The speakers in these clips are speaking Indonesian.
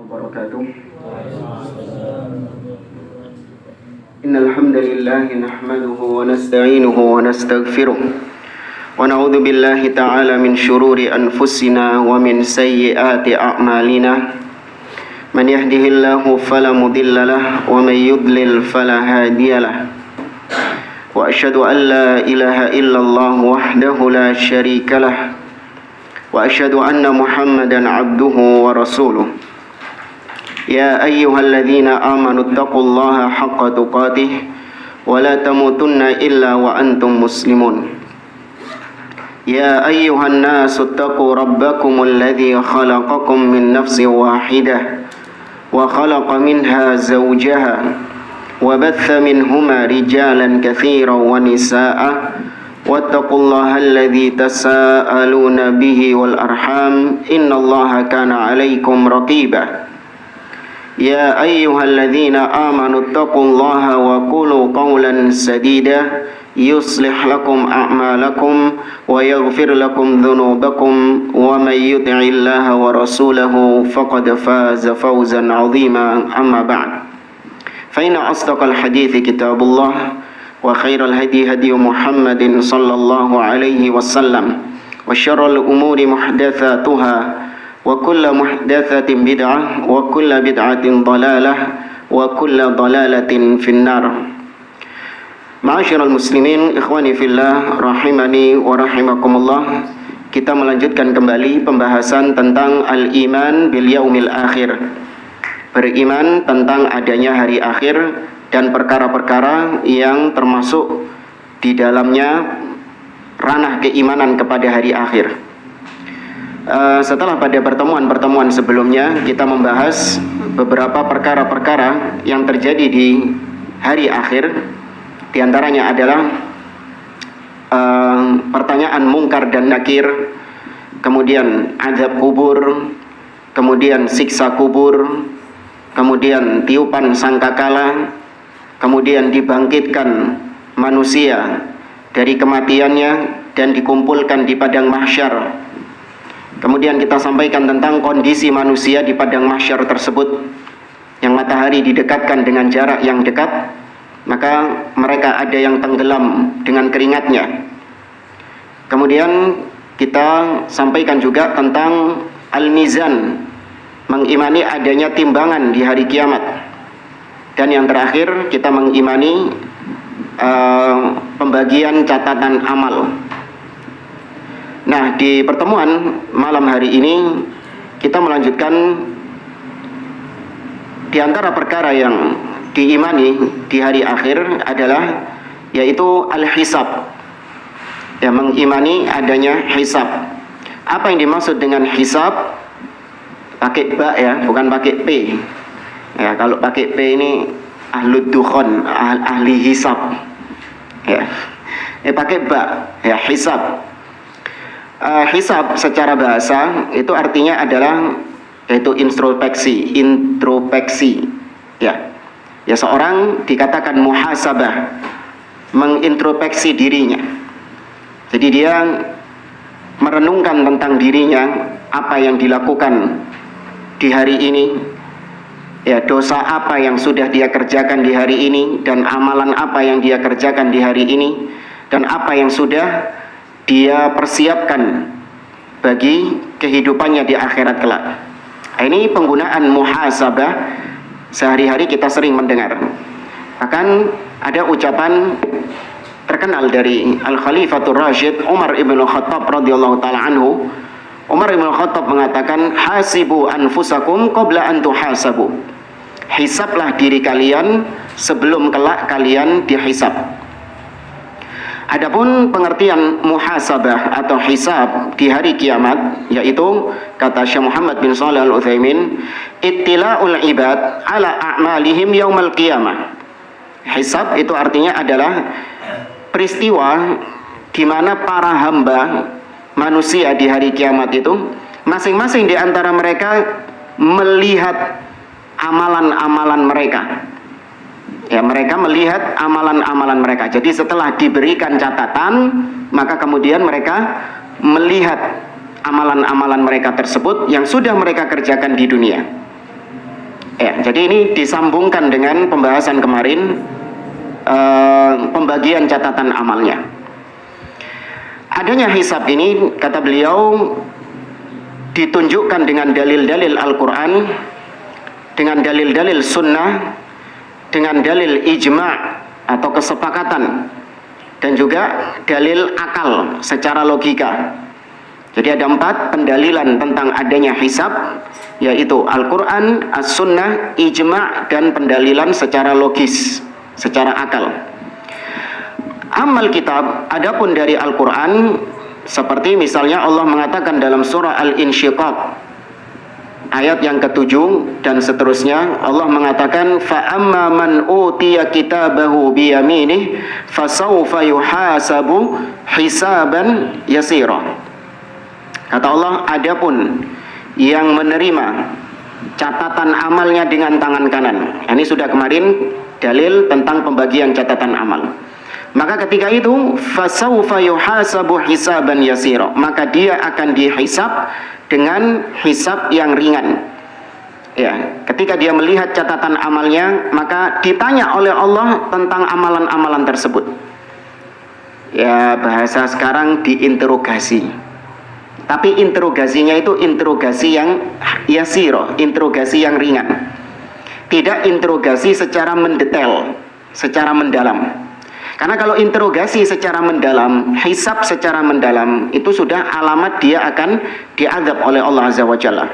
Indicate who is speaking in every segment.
Speaker 1: wabarakatuh. Innal hamdalillah nahmaduhu wa nasta'inuhu wa nastaghfiruh wa na'udzu billahi ta'ala min shururi anfusina wa min sayyiati a'malina. Man yahdihillahu fala mudilla lahu wa may yudlil fala hadiya lahu. Wa asyhadu an la ilaha illallah wahdahu la syarika lahu. Wa asyhadu anna Muhammadan abduhu wa rasuluh. Ya ayyuhalladzina amanu taqullaha haqqa tuqatih wa la tamutunna illa wa antum muslimun. Ya ayyuhan nasu taqu rabbakumul ladzi khalaqakum min nafsin wahidah wa khalaqa minha zawjaha wa batha minhuma rijalan katsiran wa nisaa'a wattaqullaha alladzi tasaaluna bihi wal arham innallaha kana 'alaikum raqiba. Ya ayyuhalladzina amanu taqullaha wa qulu qawlan sadida yuslih lakum a'malakum wa yaghfir lakum dhunubakum wa may yuti'illaha wa rasulahu faqad faza fawzan 'azima. Amma ba'd. Fa inna asdaqal hadithi kitabullah wa khairal hadi hadi Muhammadin sallallahu alaihi wasallam wa syarrul umuri muhdatsatuha wa kullu muhdatsatin bid'ah wa kullu bid'atin dhalalah wa kullu dhalalatin finnar. Ma'asyiral muslimin, ikhwani fillah, rahimani wa rahimakumullah. Kita melanjutkan kembali pembahasan tentang al-iman bil yaumil akhir. Beriman tentang adanya hari akhir dan perkara-perkara yang termasuk di dalamnya ranah keimanan kepada hari akhir. Setelah pada pertemuan-pertemuan sebelumnya kita membahas beberapa perkara-perkara yang terjadi di hari akhir. Di antaranya adalah pertanyaan mungkar dan nakir, kemudian azab kubur, kemudian siksa kubur, kemudian tiupan sangkakala, kemudian dibangkitkan manusia dari kematiannya dan dikumpulkan di padang mahsyar. Kemudian kita sampaikan tentang kondisi manusia di padang mahsyar tersebut, yang matahari didekatkan dengan jarak yang dekat, maka mereka ada yang tenggelam dengan keringatnya. Kemudian kita sampaikan juga tentang al-mizan, mengimani adanya timbangan di hari kiamat. Dan yang terakhir kita mengimani pembagian catatan amal. Nah, di pertemuan malam hari ini kita melanjutkan di antara perkara yang diimani di hari akhir adalah yaitu al-hisab. Ya, mengimani adanya hisab. Apa yang dimaksud dengan hisab? Pakai ba ya, bukan pakai p. Ya, kalau pakai p ini ahlud dukhon, ahli hisab. Ya. Pakai ba, ya, hisab. Hisab secara bahasa itu artinya adalah yaitu introspeksi. Ya. Ya, seorang dikatakan muhasabah, mengintrospeksi dirinya. Jadi dia merenungkan tentang dirinya, apa yang dilakukan di hari ini, ya, dosa apa yang sudah dia kerjakan di hari ini, dan amalan apa yang dia kerjakan di hari ini, dan apa yang sudah dia persiapkan bagi kehidupannya di akhirat kelak. Ini penggunaan muhasabah sehari-hari kita sering mendengar. Bahkan ada ucapan terkenal dari Al-Khalifatur Rasyid Umar ibn Khattab radhiyallahu ta'ala anhu. Umar ibn Khattab mengatakan, hasibu anfusakum qabla an tuhasabu. Hisablah diri kalian sebelum kelak kalian dihisab. Adapun pengertian muhasabah atau hisab di hari kiamat, yaitu kata Syekh Muhammad bin Shalih Al-Utsaimin, ittila'ul ibad ala a'malihim yaumal qiyamah. Hisab itu artinya adalah peristiwa di mana para hamba manusia di hari kiamat itu masing-masing di antara mereka melihat amalan-amalan mereka. Ya, mereka melihat amalan-amalan mereka. Jadi setelah diberikan catatan, maka kemudian mereka melihat amalan-amalan mereka tersebut yang sudah mereka kerjakan di dunia. Ya, jadi ini disambungkan dengan pembahasan kemarin, pembagian catatan amalnya. Adanya hisab ini, kata beliau, ditunjukkan dengan dalil-dalil Al-Quran, dengan dalil-dalil sunnah, dengan dalil ijma' atau kesepakatan, dan juga dalil akal secara logika. Jadi ada 4 pendalilan tentang adanya hisab, yaitu Al-Quran, As-Sunnah, Ijma' dan pendalilan secara logis, secara akal. Amal kitab, adapun dari Al-Quran, seperti misalnya Allah mengatakan dalam surah Al-Insyiqaq ayat yang ke-7 dan seterusnya, Allah mengatakan fa'amma man utiya kitabahu biyaminih fasawfa yuhasabu hisaban yasira. Kata Allah, adapun yang menerima catatan amalnya dengan tangan kanan. Ini sudah kemarin dalil tentang pembagian catatan amal. Maka ketika itu fasawfa yuhasabu hisaban yasira, maka dia akan dihisab dengan hisab yang ringan. Ya, ketika dia melihat catatan amalnya, maka ditanya oleh Allah tentang amalan-amalan tersebut. Ya, bahasa sekarang diinterogasi. Tapi interogasinya itu interogasi yang yasiro, interogasi yang ringan. Tidak interogasi secara mendetail, secara mendalam. Karena kalau interogasi secara mendalam, hisab secara mendalam, itu sudah alamat dia akan diazab oleh Allah Azza wa Jalla.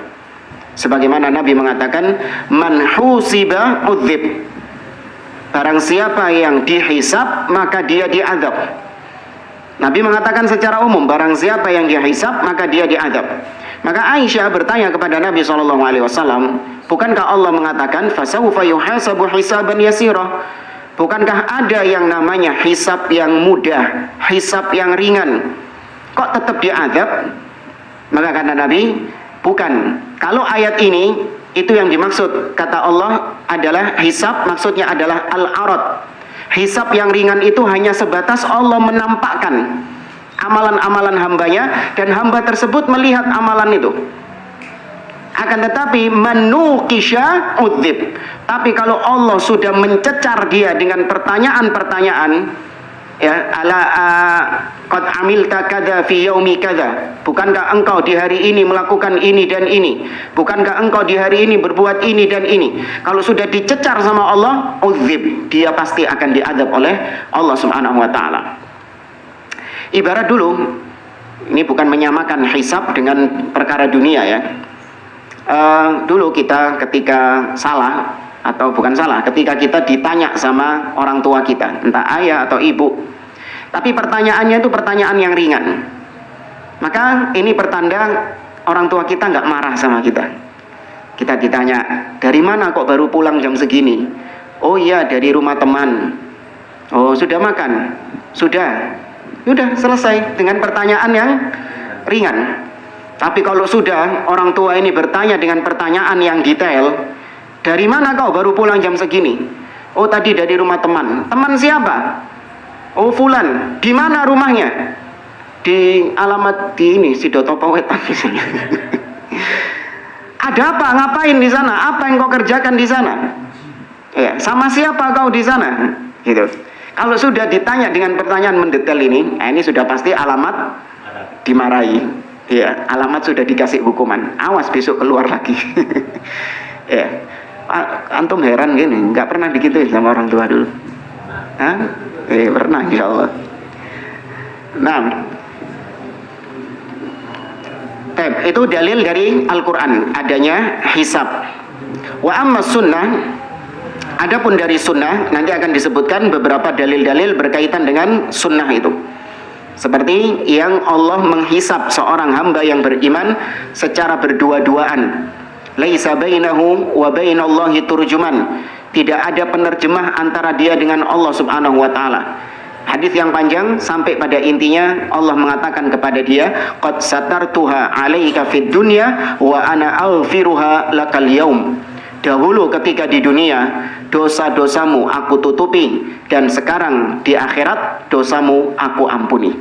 Speaker 1: Sebagaimana Nabi mengatakan, man husiba udzib. Barang siapa yang dihisab, maka dia diazab. Nabi mengatakan secara umum, barang siapa yang dihisab, maka dia diazab. Maka Aisyah bertanya kepada Nabi SAW, bukankah Allah mengatakan fasawfa yuhasabu hisaban yasira? Bukankah ada yang namanya hisab yang mudah, hisab yang ringan, kok tetap diazab? Maka kata Nabi, bukan. Kalau ayat ini, itu yang dimaksud kata Allah adalah hisab, maksudnya adalah al-arad. Hisab yang ringan itu hanya sebatas Allah menampakkan amalan-amalan hambanya, dan hamba tersebut melihat amalan itu. Akan tetapi manukisha udzib. Tapi kalau Allah sudah mencecar dia dengan pertanyaan-pertanyaan, ya, ala qad amilta kadza fi yaumi kadza. Bukankah engkau di hari ini melakukan ini dan ini? Bukankah engkau di hari ini berbuat ini dan ini? Kalau sudah dicecar sama Allah, udzib, dia pasti akan diazab oleh Allah Subhanahu wa taala. Ibarat dulu, ini bukan menyamakan hisab dengan perkara dunia ya. Dulu kita ketika salah, atau bukan salah, ketika kita ditanya sama orang tua kita, entah ayah atau ibu, tapi pertanyaannya itu pertanyaan yang ringan, maka ini pertanda orang tua kita nggak marah sama kita. Kita ditanya, dari mana kok baru pulang jam segini? Oh iya, dari rumah teman. Oh, sudah makan? Sudah. Sudah selesai dengan pertanyaan yang ringan. Tapi kalau sudah orang tua ini bertanya dengan pertanyaan yang detail, dari mana kau baru pulang jam segini? Oh, tadi dari rumah teman. Teman siapa? Oh, fulan. Di mana rumahnya? Di alamat di ini, Sidotopo Wetan misalnya. Ada apa? Ngapain di sana? Apa yang kau kerjakan di sana? Ya, sama siapa kau di sana? Gitu. Kalau sudah ditanya dengan pertanyaan mendetail ini sudah pasti alamat dimarahi. Ya, alamat sudah dikasih hukuman. Awas besok keluar lagi. Ya, antum heran gini, nggak pernah digituin sama orang tua dulu? Hah? Pernah, insya Allah. Nah, itu dalil dari Al-Quran adanya hisab. Wa amma sunnah, adapun dari sunnah nanti akan disebutkan beberapa dalil-dalil berkaitan dengan sunnah itu. Seperti yang Allah menghisab seorang hamba yang beriman secara berdua-duaan. Laisa bainahu wa bainallahi turjuman. Tidak ada penerjemah antara dia dengan Allah Subhanahu wa taala. Hadis yang panjang sampai pada intinya Allah mengatakan kepada dia, qad satartuha 'alaika fid dunya wa ana aghfiruha lakal yaum. Dahulu ketika di dunia dosa-dosamu aku tutupi, dan sekarang di akhirat dosamu aku ampuni.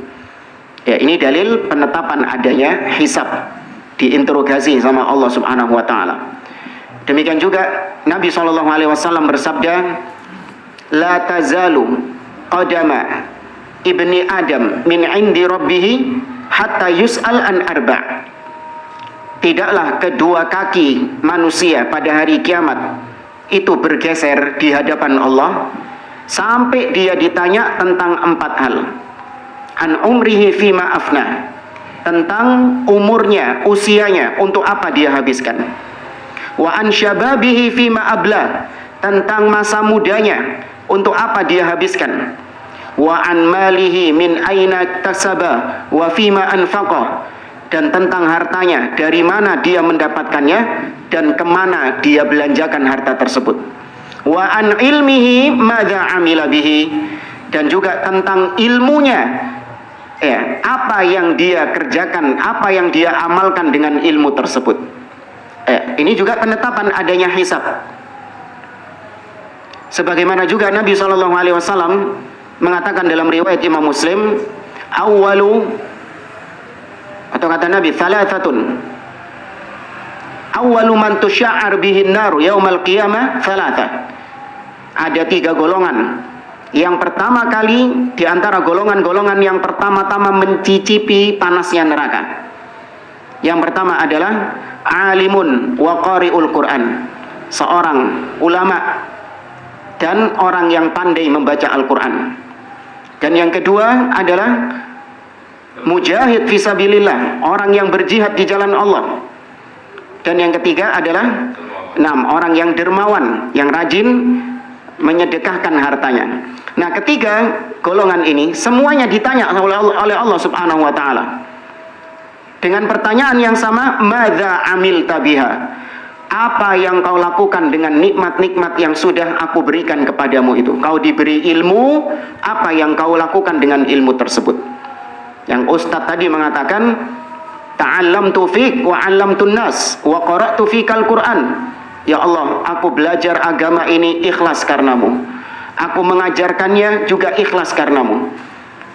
Speaker 1: Ya, ini dalil penetapan adanya hisab, diinterogasi sama Allah Subhanahu wa taala. Demikian juga Nabi SAW bersabda, la tazalu qadama ibni Adam min indi rabbihi hatta yus'al an arba'. Tidaklah kedua kaki manusia pada hari kiamat itu bergeser di hadapan Allah sampai dia ditanya tentang 4 hal. An umrihi fima afna, tentang umurnya, usianya, untuk apa dia habiskan. Wa an syababihi fima abla, tentang masa mudanya, untuk apa dia habiskan. Wa an malihi min aina tasaba wa fima anfaqah, dan tentang hartanya, dari mana dia mendapatkannya dan kemana dia belanjakan harta tersebut. Wa an ilmihi madza amila bihi, dan juga tentang ilmunya, ya, apa yang dia kerjakan, apa yang dia amalkan dengan ilmu tersebut. Ini juga penetapan adanya hisab. Sebagaimana juga Nabi SAW mengatakan dalam riwayat Imam Muslim, awwalu, atau kata Nabi, thalathatun awwalu man tusya'ar bihin naru yaumal qiyamah thalatha. Ada 3 golongan. Yang pertama kali di antara golongan-golongan yang pertama-tama mencicipi panasnya neraka. Yang pertama adalah alimun wa qari'ul Qur'an, seorang ulama dan orang yang pandai membaca Al-Qur'an. Dan yang kedua adalah mujahid fisabilillah, orang yang berjihad di jalan Allah. Dan yang ketiga adalah orang yang dermawan, yang rajin menyedekahkan hartanya. Nah, ketiga golongan ini semuanya ditanya oleh Allah Subhanahu wa taala dengan pertanyaan yang sama, madza amilta biha, apa yang kau lakukan dengan nikmat-nikmat yang sudah aku berikan kepadamu itu. Kau diberi ilmu, apa yang kau lakukan dengan ilmu tersebut. Yang Ustadz tadi mengatakan, ta'allamtu fik wa 'allamtun nas wa qara'tu fikal Qur'an. Ya Allah, aku belajar agama ini ikhlas karenamu. Aku mengajarkannya juga ikhlas karenamu.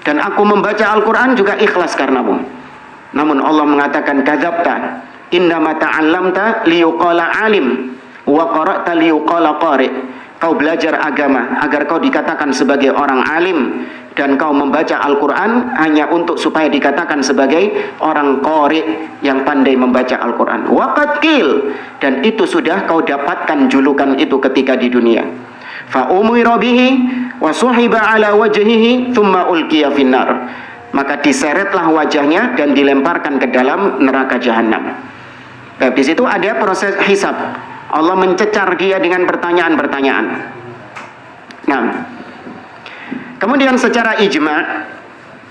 Speaker 1: Dan aku membaca Al-Quran juga ikhlas karenamu. Namun Allah mengatakan, kadzabta, innama ta'allamta liyuqala alim wa qara'ta liyuqala qari'. Kau belajar agama agar kau dikatakan sebagai orang alim, dan kau membaca Al-Quran hanya untuk supaya dikatakan sebagai orang qari' yang pandai membaca Al-Quran. Waqad qil, dan itu sudah kau dapatkan julukan itu ketika di dunia. Fa umira bihi wa suhiba ala wajhihi thumma ulqiya finnar, maka diseretlah wajahnya dan dilemparkan ke dalam neraka jahanam. Nah, di situ ada proses hisab. Allah mencecar dia dengan pertanyaan-pertanyaan. Nah, kemudian secara ijma'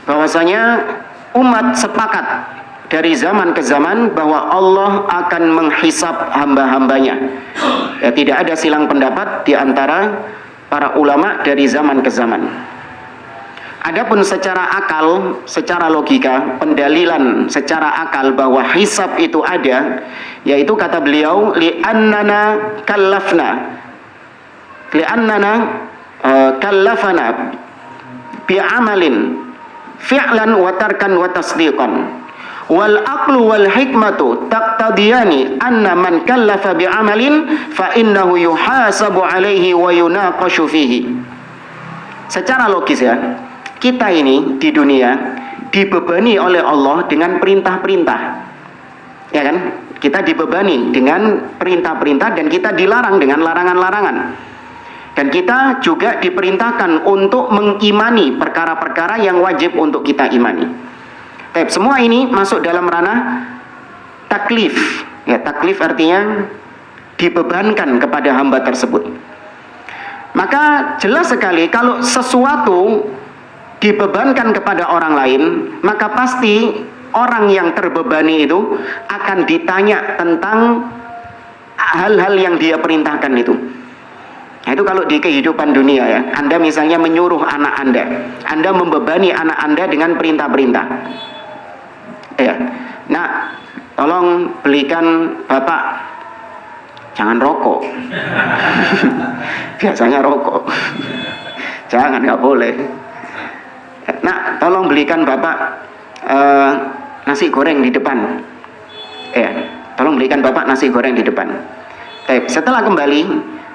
Speaker 1: bahwasanya umat sepakat dari zaman ke zaman bahwa Allah akan menghisab hamba-hambanya. Ya, tidak ada silang pendapat di antara para ulama dari zaman ke zaman. Adapun secara akal, secara logika, pendalilan secara akal bahwa hisab itu ada, yaitu kata beliau, li'annana kallafana bi'amalin fi'lan wa tarkan wa tasdiqan. Wal aqlu wal hikmatu taqtadiyani anna man kallafa bi'amalin fa innahu yuhasabu alaihi wa yunaqashu fihi. Secara logis ya, kita ini di dunia dibebani oleh Allah dengan perintah-perintah. Ya kan? Kita dibebani dengan perintah-perintah dan kita dilarang dengan larangan-larangan. Dan kita juga diperintahkan untuk mengimani perkara-perkara yang wajib untuk kita imani. Semua ini masuk dalam ranah taklif. Ya, taklif artinya dibebankan kepada hamba tersebut. Maka jelas sekali kalau sesuatu dibebankan kepada orang lain, maka pasti orang yang terbebani itu akan ditanya tentang hal-hal yang dia perintahkan itu. Nah, itu kalau di kehidupan dunia ya, Anda misalnya menyuruh anak Anda membebani anak Anda dengan perintah-perintah. Ya, nah, tolong belikan Bapak jangan rokok. Biasanya rokok. Jangan, nggak boleh. Nah, tolong belikan Bapak nasi goreng di depan. Tolong belikan Bapak nasi goreng di depan. Setelah kembali,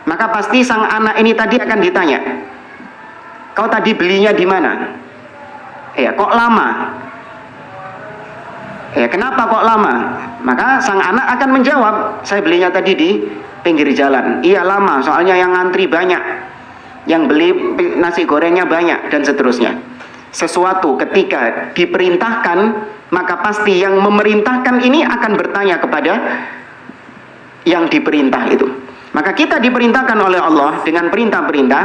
Speaker 1: maka pasti sang anak ini tadi akan ditanya, kau tadi belinya di mana? Kok lama? Kenapa kok lama? Maka sang anak akan menjawab, saya belinya tadi di pinggir jalan. Iya lama, soalnya yang ngantri banyak, yang beli nasi gorengnya banyak, dan seterusnya. Sesuatu ketika diperintahkan, maka pasti yang memerintahkan ini akan bertanya kepada yang diperintah itu. Maka kita diperintahkan oleh Allah dengan perintah-perintah,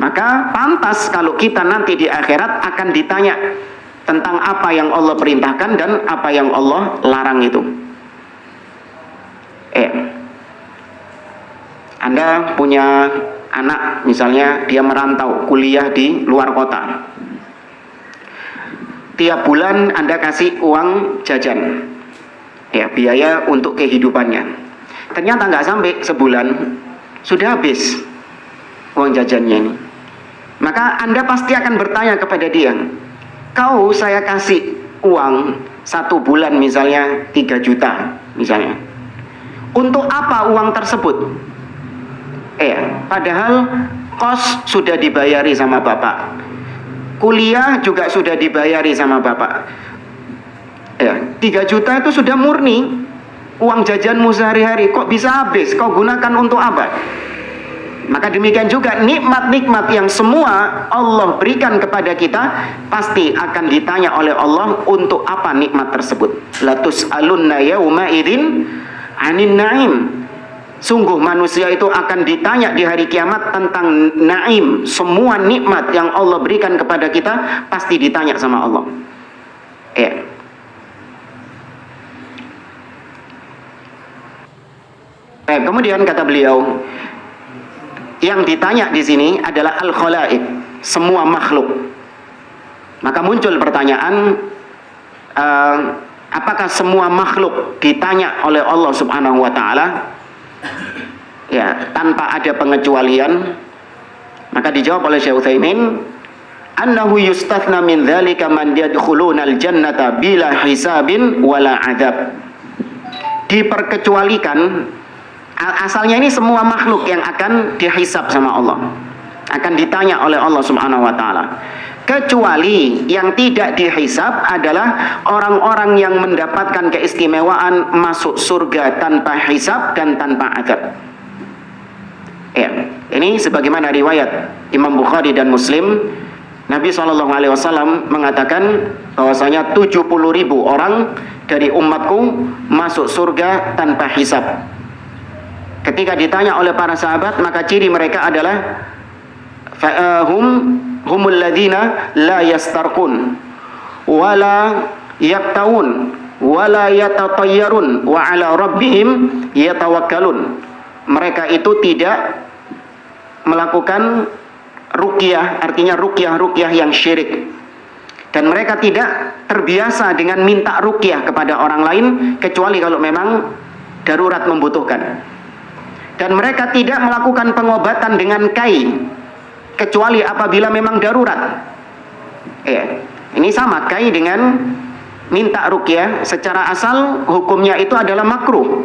Speaker 1: maka pantas kalau kita nanti di akhirat akan ditanya tentang apa yang Allah perintahkan dan apa yang Allah larang itu. Anda punya anak, misalnya dia merantau kuliah di luar kota. Tiap bulan Anda kasih uang jajan, biaya untuk kehidupannya. Ternyata nggak sampai sebulan sudah habis uang jajannya ini. Maka Anda pasti akan bertanya kepada dia, kau saya kasih uang 1 bulan misalnya 3 juta misalnya, untuk apa uang tersebut? Padahal kos sudah dibayari sama bapak, kuliah juga sudah dibayari sama bapak. 3 juta itu sudah murni uang jajanmu sehari-hari, kok bisa habis? Kau gunakan untuk apa? Maka demikian juga nikmat-nikmat yang semua Allah berikan kepada kita pasti akan ditanya oleh Allah untuk apa nikmat tersebut. Latus'alunna yauma idzin 'anin na'im. Sungguh manusia itu akan ditanya di hari kiamat tentang naim. Semua nikmat yang Allah berikan kepada kita pasti ditanya sama Allah. Kemudian kata beliau, yang ditanya di sini adalah al-khalaik, semua makhluk. Maka muncul pertanyaan, apakah semua makhluk ditanya oleh Allah Subhanahu wa taala? Tanpa ada pengecualian. Maka dijawab oleh Syekh Utsaimin, annahu yustathna min dzalika man yadkhuluna al-jannata bila hisabin wala adzab. Diperkecualikan, asalnya ini semua makhluk yang akan dihisab sama Allah, akan ditanya oleh Allah Subhanahu wa taala. Kecuali yang tidak dihisab adalah orang-orang yang mendapatkan keistimewaan masuk surga tanpa hisab dan tanpa azab. Ini sebagaimana riwayat Imam Bukhari dan Muslim, Nabi SAW mengatakan bahwasanya 70.000 orang dari umatku masuk surga tanpa hisab. Ketika ditanya oleh para sahabat, maka ciri mereka adalah humul ladzina la yastarqun wala yaktawun wala yatatayyarun wa ala rabbihim yatawakkalun. Mereka itu tidak melakukan ruqyah, artinya ruqyah yang syirik, dan mereka tidak terbiasa dengan minta ruqyah kepada orang lain kecuali kalau memang darurat membutuhkan. Dan mereka tidak melakukan pengobatan dengan kai kecuali apabila memang darurat. Ini sama, kai dengan minta ruqyah secara asal hukumnya itu adalah makruh,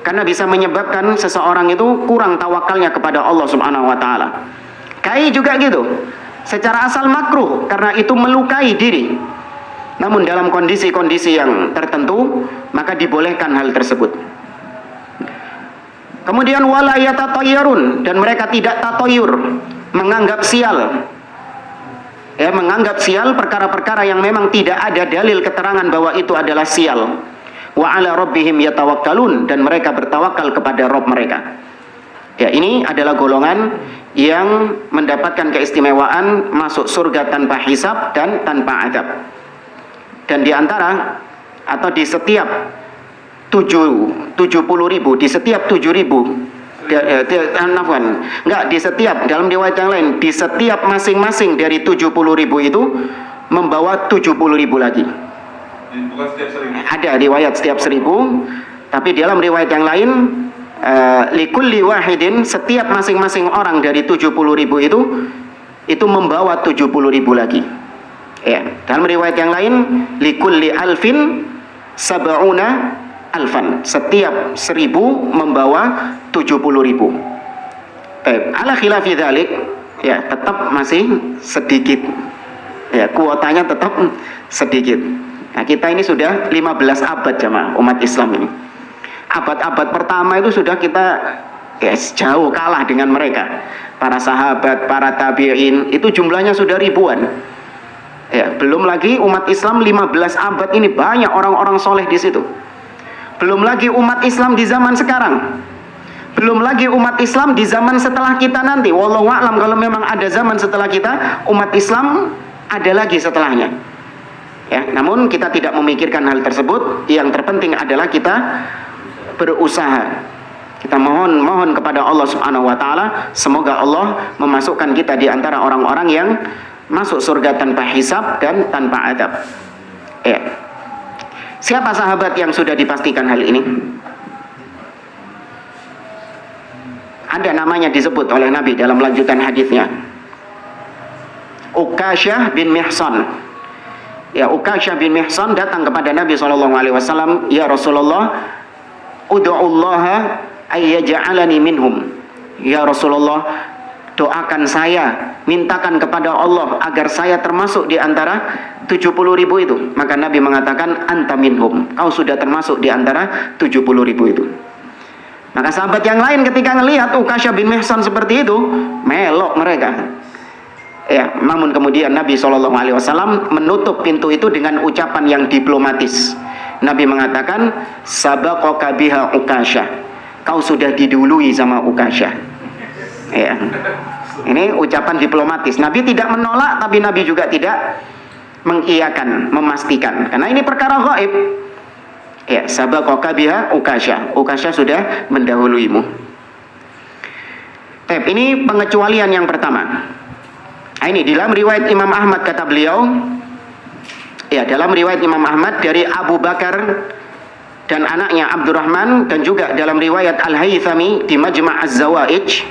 Speaker 1: karena bisa menyebabkan seseorang itu kurang tawakalnya kepada Allah Subhanahu wa taala. Kai juga gitu, secara asal makruh karena itu melukai diri. Namun dalam kondisi-kondisi yang tertentu maka dibolehkan hal tersebut. Kemudian wala yatatayyarun, dan mereka tidak tatoyur, menganggap sial. Menganggap sial perkara-perkara yang memang tidak ada dalil keterangan bahwa itu adalah sial. Wa ala rabbihim yatawakkalun, dan mereka bertawakal kepada Rabb mereka. Ini adalah golongan yang mendapatkan keistimewaan masuk surga tanpa hisab dan tanpa azab. Dan di antara atau di setiap 70.000, di setiap 7.000, di setiap, dalam riwayat yang lain, di setiap masing-masing dari 70.000 itu membawa 70.000 lagi. Bukan setiap 1.000. Ada riwayat setiap 1.000, tapi dalam riwayat yang lain likulli wahidin, setiap masing-masing orang dari 70.000 itu membawa 70.000 lagi. Dalam riwayat yang lain likulli alfin sab'una alfan. Setiap 1000 membawa 70.000. Ala khilafi dzalik, ya tetap masih sedikit. Ya, kuotanya tetap sedikit. Nah, kita ini sudah 15 abad jamaah umat Islam ini. Abad-abad pertama itu sudah kita jauh kalah dengan mereka. Para sahabat, para tabi'in itu jumlahnya sudah ribuan. Ya, belum lagi umat Islam 15 abad ini banyak orang-orang soleh di situ. Belum lagi umat Islam di zaman sekarang. Belum lagi umat Islam di zaman setelah kita nanti. Wallahu a'lam, kalau memang ada zaman setelah kita, umat Islam ada lagi setelahnya. Ya, namun kita tidak memikirkan hal tersebut. Yang terpenting adalah kita berusaha. Kita mohon kepada Allah Subhanahu wa taala, semoga Allah memasukkan kita di antara orang-orang yang masuk surga tanpa hisab dan tanpa adab. Ya. Siapa sahabat yang sudah dipastikan hal ini? Ada namanya disebut oleh Nabi dalam lanjutan hadisnya. Ukasyah bin Mihsan. Ya, Ukasyah bin Mihsan datang kepada Nabi SAW. Ya Rasulullah, ud'ullaha ayyaj'alani minhum. Ya Rasulullah, doakan saya, mintakan kepada Allah agar saya termasuk di antara 70.000 itu. Maka Nabi mengatakan, anta minhum, kau sudah termasuk di antara 70.000 itu. Maka sahabat yang lain ketika melihat Ukasyah bin Mihsan seperti itu, melok mereka. Ya, namun kemudian Nabi SAW menutup pintu itu dengan ucapan yang diplomatis. Nabi mengatakan, sabaqaka biha Ukasyah, kau sudah didului sama Ukasyah. Ya. Ini ucapan diplomatis. Nabi tidak menolak, tapi Nabi juga tidak mengiyakan, memastikan. Karena ini perkara gaib. Ya, sabaqaka biha Ukasyah. Ukasyah sudah mendahuluimu. Ini pengecualian yang pertama. Ini dalam riwayat Imam Ahmad kata beliau, ya dalam riwayat Imam Ahmad dari Abu Bakar dan anaknya Abdurrahman, dan juga dalam riwayat Al-Haythami di Majma' Az-Zawaij,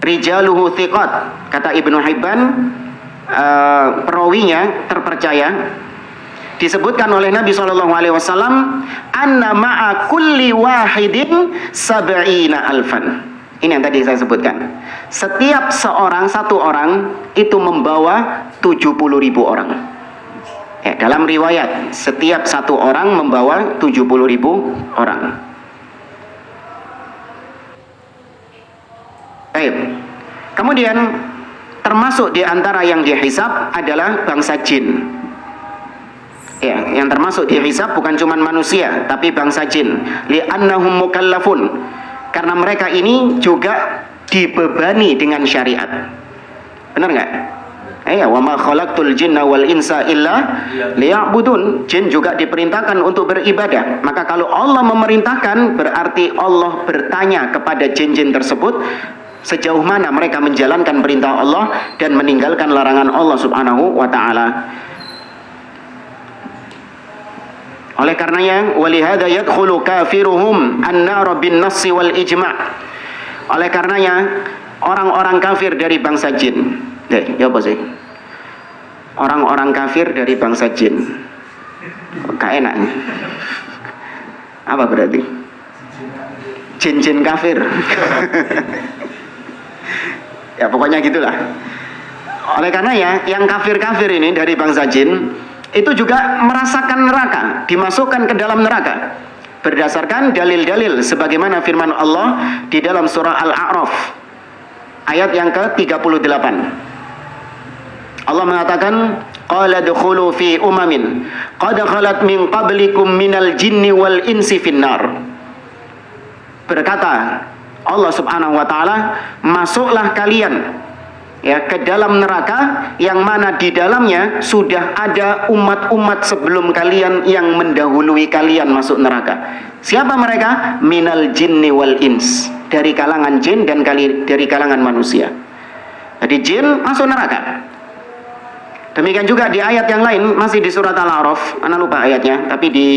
Speaker 1: rijaluhu thiqat, kata Ibnu Hibban, perawinya terpercaya. Disebutkan oleh Nabi SAW, anna ma'a kulli wahidin sab'ina alfan. Ini yang tadi saya sebutkan. Setiap satu orang itu membawa 70.000 orang. Ya, dalam riwayat, setiap satu orang membawa 70.000 orang. Baik. Kemudian termasuk di antara yang dihisab adalah bangsa jin. Ya, yang termasuk dihisab bukan cuma manusia, tapi bangsa jin. Li'annahum mukallafun. Karena mereka ini juga dibebani dengan syariat. Benar nggak? Ya, wa ma khalaqtul jinna wal insa illa liya'budun. Jin juga diperintahkan untuk beribadah. Maka kalau Allah memerintahkan, berarti Allah bertanya kepada jin-jin tersebut sejauh mana mereka menjalankan perintah Allah dan meninggalkan larangan Allah Subhanahu wa taala. Oleh karenanya, walihada yadkhulu kafiruhum an-nar bin nassi wal ijma'. Oleh karenanya, orang-orang kafir dari bangsa jin. Ya apa sih? Orang-orang kafir dari bangsa jin. Gak enak. Apa berarti? Jin-jin kafir. Ya pokoknya gitulah. Oleh karenanya, yang kafir-kafir ini dari bangsa jin itu juga merasakan neraka, dimasukkan ke dalam neraka berdasarkan dalil-dalil sebagaimana firman Allah di dalam surah Al-A'raf ayat yang ke-38. Allah mengatakan, qala dukhulu fi umamin qad khalat min qablikum minal jinni wal insi finnar. Berkata Allah Subhanahu wa taala, masuklah kalian ya ke dalam neraka yang mana di dalamnya sudah ada umat-umat sebelum kalian yang mendahului kalian masuk neraka. Siapa mereka? Minal jinni wal ins, dari kalangan jin dan dari kalangan manusia. Jadi jin masuk neraka. Demikian juga di ayat yang lain, masih di surat Al-A'raf, ana lupa ayatnya, tapi di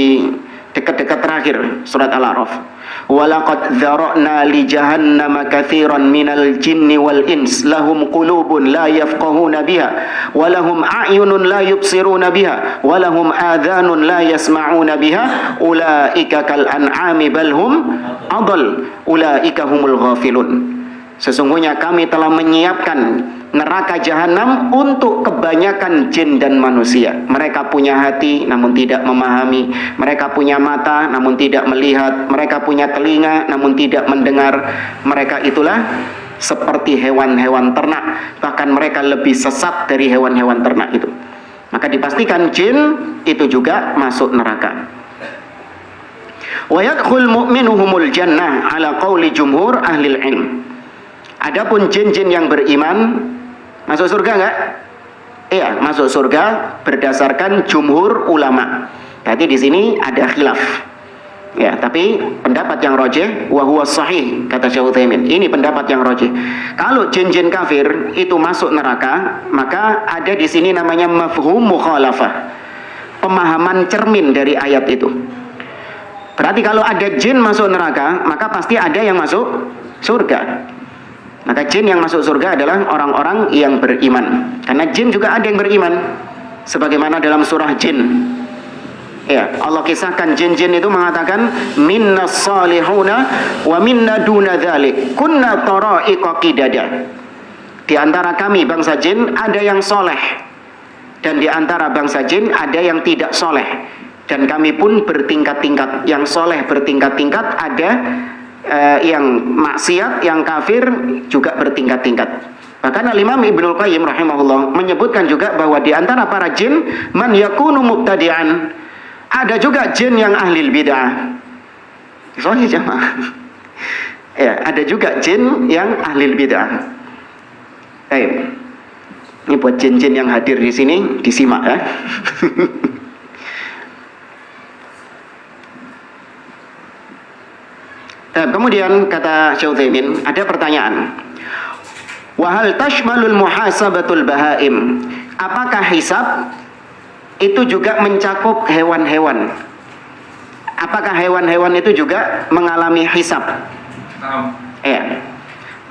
Speaker 1: dekat-dekat terakhir surat Al-A'raf. Walaqad dzara'na li jahannama katsiran minal jinni wal ins lahum qulubun la yafqahuna biha wa lahum a'yunun la yubsiruna biha wa lahum adhanun la yasma'una biha ulaika kal an'ami bal hum adall ulaika humul ghafilun. Sesungguhnya kami telah menyiapkan neraka jahanam untuk kebanyakan jin dan manusia. Mereka punya hati namun tidak memahami, mereka punya mata namun tidak melihat, mereka punya telinga namun tidak mendengar. Mereka itulah seperti hewan-hewan ternak, bahkan mereka lebih sesat dari hewan-hewan ternak itu. Maka dipastikan jin itu juga masuk neraka. Wa yadkhul mu'minuhumul jannah ala qauli jumhur ahli ilm. Adapun jin-jin yang beriman masuk surga enggak? Iya, masuk surga berdasarkan jumhur ulama. Berarti di sini ada khilaf. Ya, tapi pendapat yang rajih wa huwa sahih kata Syekh Utsaimin. Ini pendapat yang rajih. Kalau jin-jin kafir itu masuk neraka, maka ada di sini namanya mafhum mukhalafah. Pemahaman cermin dari ayat itu. Berarti kalau ada jin masuk neraka, maka pasti ada yang masuk surga. Maka jin yang masuk surga adalah orang-orang yang beriman. Karena jin juga ada yang beriman. Sebagaimana dalam surah Jin. Ya, Allah kisahkan jin-jin itu mengatakan minnas salihuna wa minna duna dzalik kunna tara'iqa qidada. Di antara kami bangsa jin ada yang soleh, dan di antara bangsa jin ada yang tidak soleh. Dan kami pun bertingkat-tingkat. Yang soleh bertingkat-tingkat, ada yang maksiat, yang kafir juga bertingkat-tingkat. Bahkan Al-Imam Ibnul Qayyim rahimahullah menyebutkan juga bahwa di antara para jin man yakunu mubtadi'an. Ada juga jin yang ahli bid'ah. Soalnya jamaah. Ya, ada juga jin yang ahli bid'ah. Baik. Ini buat jin-jin yang hadir di sini disimak ya. Kemudian kata Syekh Utsaimin, ada pertanyaan. Wa hal tashmalul muhasabatul bahaim? Apakah hisab itu juga mencakup hewan-hewan? Apakah hewan-hewan itu juga mengalami hisab? Ya.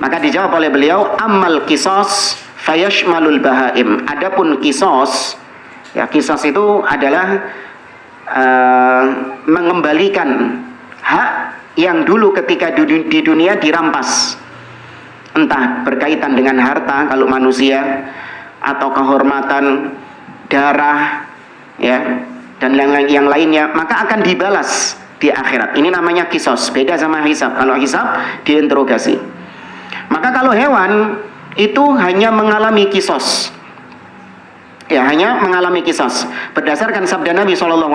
Speaker 1: Maka dijawab oleh beliau, ammal qisas fayashmalul bahaim. Adapun qisas, ya qisas itu adalah mengembalikan hak yang dulu ketika di dunia dirampas, entah berkaitan dengan harta kalau manusia, atau kehormatan, darah, ya, dan yang lainnya, maka akan dibalas di akhirat. Ini namanya qisas, beda sama hisab. Kalau hisab diinterogasi. Maka kalau hewan itu hanya mengalami qisas. Ya, hanya mengalami qisas. Berdasarkan sabda Nabi SAW,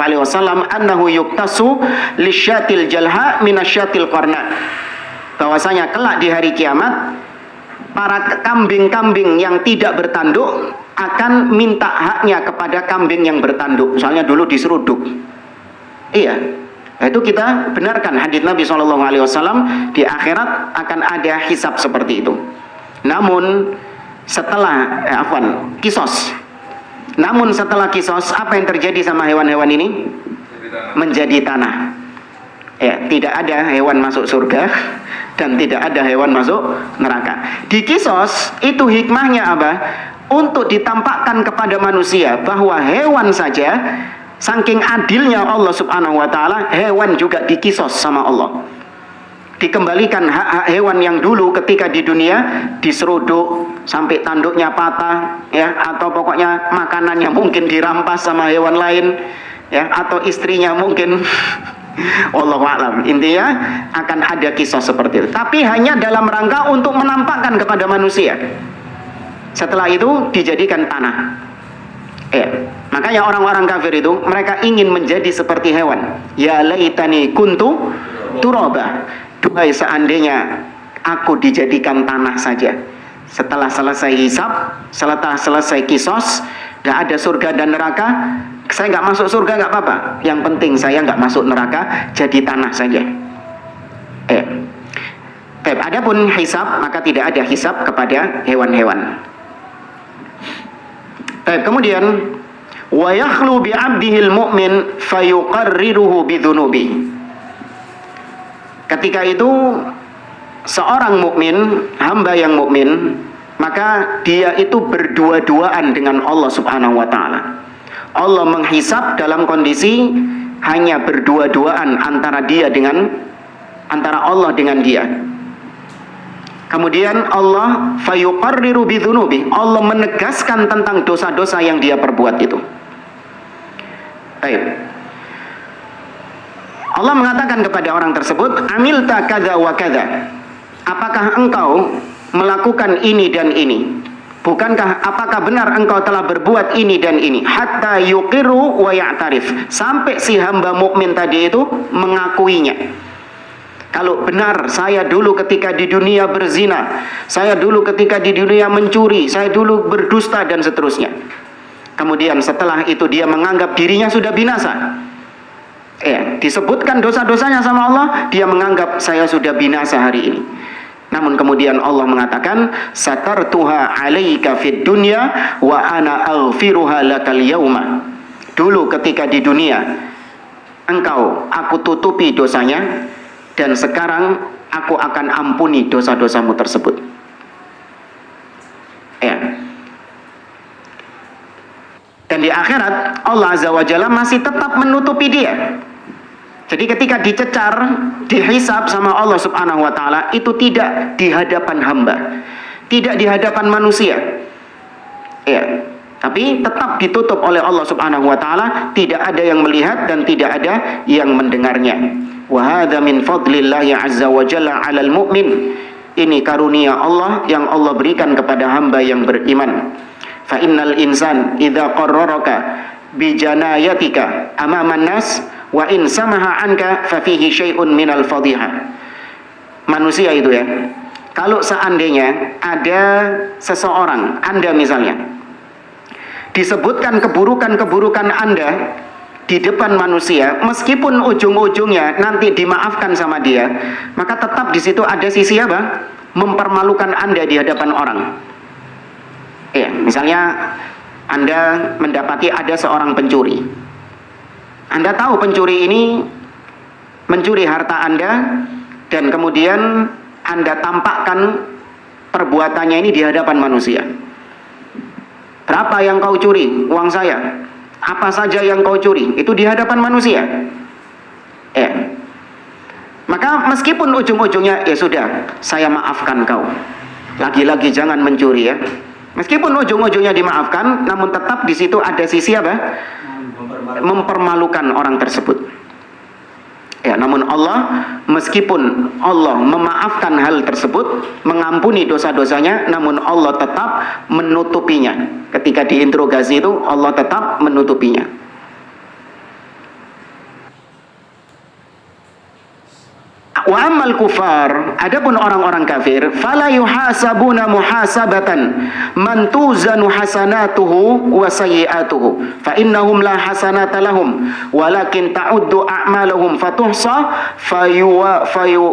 Speaker 1: annahu yuktasu lisyatil jalha minasyatil qarna. Bahwasanya kelak di hari kiamat, para kambing-kambing yang tidak bertanduk akan minta haknya kepada kambing yang bertanduk. Soalnya dulu diseruduk. Iya. Nah, itu kita benarkan hadits Nabi SAW, di akhirat akan ada hisab seperti itu. Namun setelah qisas. Namun setelah qisas, apa yang terjadi sama hewan-hewan ini? Menjadi tanah. Ya, tidak ada hewan masuk surga dan tidak ada hewan masuk neraka. Di qisas itu hikmahnya apa? Untuk ditampakkan kepada manusia bahwa hewan saja, saking adilnya Allah Subhanahu wa taala, hewan juga diqisas sama Allah. Dikembalikan hak-hak hewan yang dulu ketika di dunia diseruduk sampai tanduknya patah, ya, atau pokoknya makanannya mungkin dirampas sama hewan lain, ya, atau istrinya mungkin wallahu a'lam. Intinya akan ada kisah seperti itu, tapi hanya dalam rangka untuk menampakkan kepada manusia. Setelah itu dijadikan tanah. Makanya orang-orang kafir itu mereka ingin menjadi seperti hewan. Ya laitani kuntu turaba. Duhai seandainya aku dijadikan tanah saja. Setelah selesai hisab, setelah selesai qisas, gak ada surga dan neraka, saya gak masuk surga gak apa-apa. Yang penting saya gak masuk neraka, jadi tanah saja. Adapun hisab, maka tidak ada hisab kepada hewan-hewan. Kemudian wa yakhlu bi 'abdihil mu'min fayuqarriruhu bidzunubi. Ketika itu seorang mukmin, hamba yang mukmin, maka dia itu berdua-duaan dengan Allah Subhanahu wa taala. Allah menghisab dalam kondisi hanya berdua-duaan antara Allah dengan dia. Kemudian Allah fayuqarriru bidzunubi, Allah menegaskan tentang dosa-dosa yang dia perbuat itu. Baik. Allah mengatakan kepada orang tersebut, amilta kadza wa kadza. Apakah engkau melakukan ini dan ini? Apakah benar engkau telah berbuat ini dan ini? Hatta yuqiru wa ya'tarif. Sampai si hamba mukmin tadi itu mengakuinya. Kalau benar saya dulu ketika di dunia berzina, saya dulu ketika di dunia mencuri, saya dulu berdusta dan seterusnya. Kemudian setelah itu dia menganggap dirinya sudah binasa. Disebutkan dosa-dosanya sama Allah, dia menganggap saya sudah binasa hari ini. Namun kemudian Allah mengatakan, satartuha 'alaika fid dunya wa ana aghfiruha lakal yauma. Dulu ketika di dunia aku tutupi dosanya, dan sekarang aku akan ampuni dosa-dosamu tersebut. Dan di akhirat Allah Azza wa Jalla masih tetap menutupi dia. Jadi ketika dicecar, dihisab sama Allah Subhanahu wa taala, itu tidak di hadapan hamba, tidak di hadapan manusia. Tapi tetap ditutup oleh Allah Subhanahu wa taala, tidak ada yang melihat dan tidak ada yang mendengarnya. Wa hadza min fadlillah azza wa jalla 'alal mu'min. Ini karunia Allah yang Allah berikan kepada hamba yang beriman. Fa innal insan idza qarraraka bi janayatika amaman nas wa in samaha anka fa fihi syai'un minal fadhihah. Manusia itu kalau seandainya ada seseorang, Anda misalnya, disebutkan keburukan-keburukan Anda di depan manusia, meskipun ujung-ujungnya nanti dimaafkan sama dia, maka tetap di situ ada sisi apa? Mempermalukan Anda di hadapan orang. Misalnya Anda mendapati ada seorang pencuri. Anda tahu pencuri ini mencuri harta Anda, dan kemudian Anda tampakkan perbuatannya ini di hadapan manusia. Berapa yang kau curi? Uang saya. Apa saja yang kau curi? Itu di hadapan manusia. Maka meskipun ujung-ujungnya ya sudah, saya maafkan kau. Lagi-lagi jangan mencuri ya. Meskipun ujung-ujungnya dimaafkan, namun tetap di situ ada sisi apa? Mempermalukan orang tersebut. Namun Allah, meskipun Allah memaafkan hal tersebut, mengampuni dosa-dosanya, namun Allah tetap menutupinya. Ketika diinterogasi itu, Allah tetap menutupinya. Wa ammal kufar, adapun orang-orang kafir, fala yuhasabuna muhasabatan man tuzanu hasanatuhu wa sayyi'atuhu fa innahum la hasanata lahum walakin ta'uddu a'malahum fatuhsa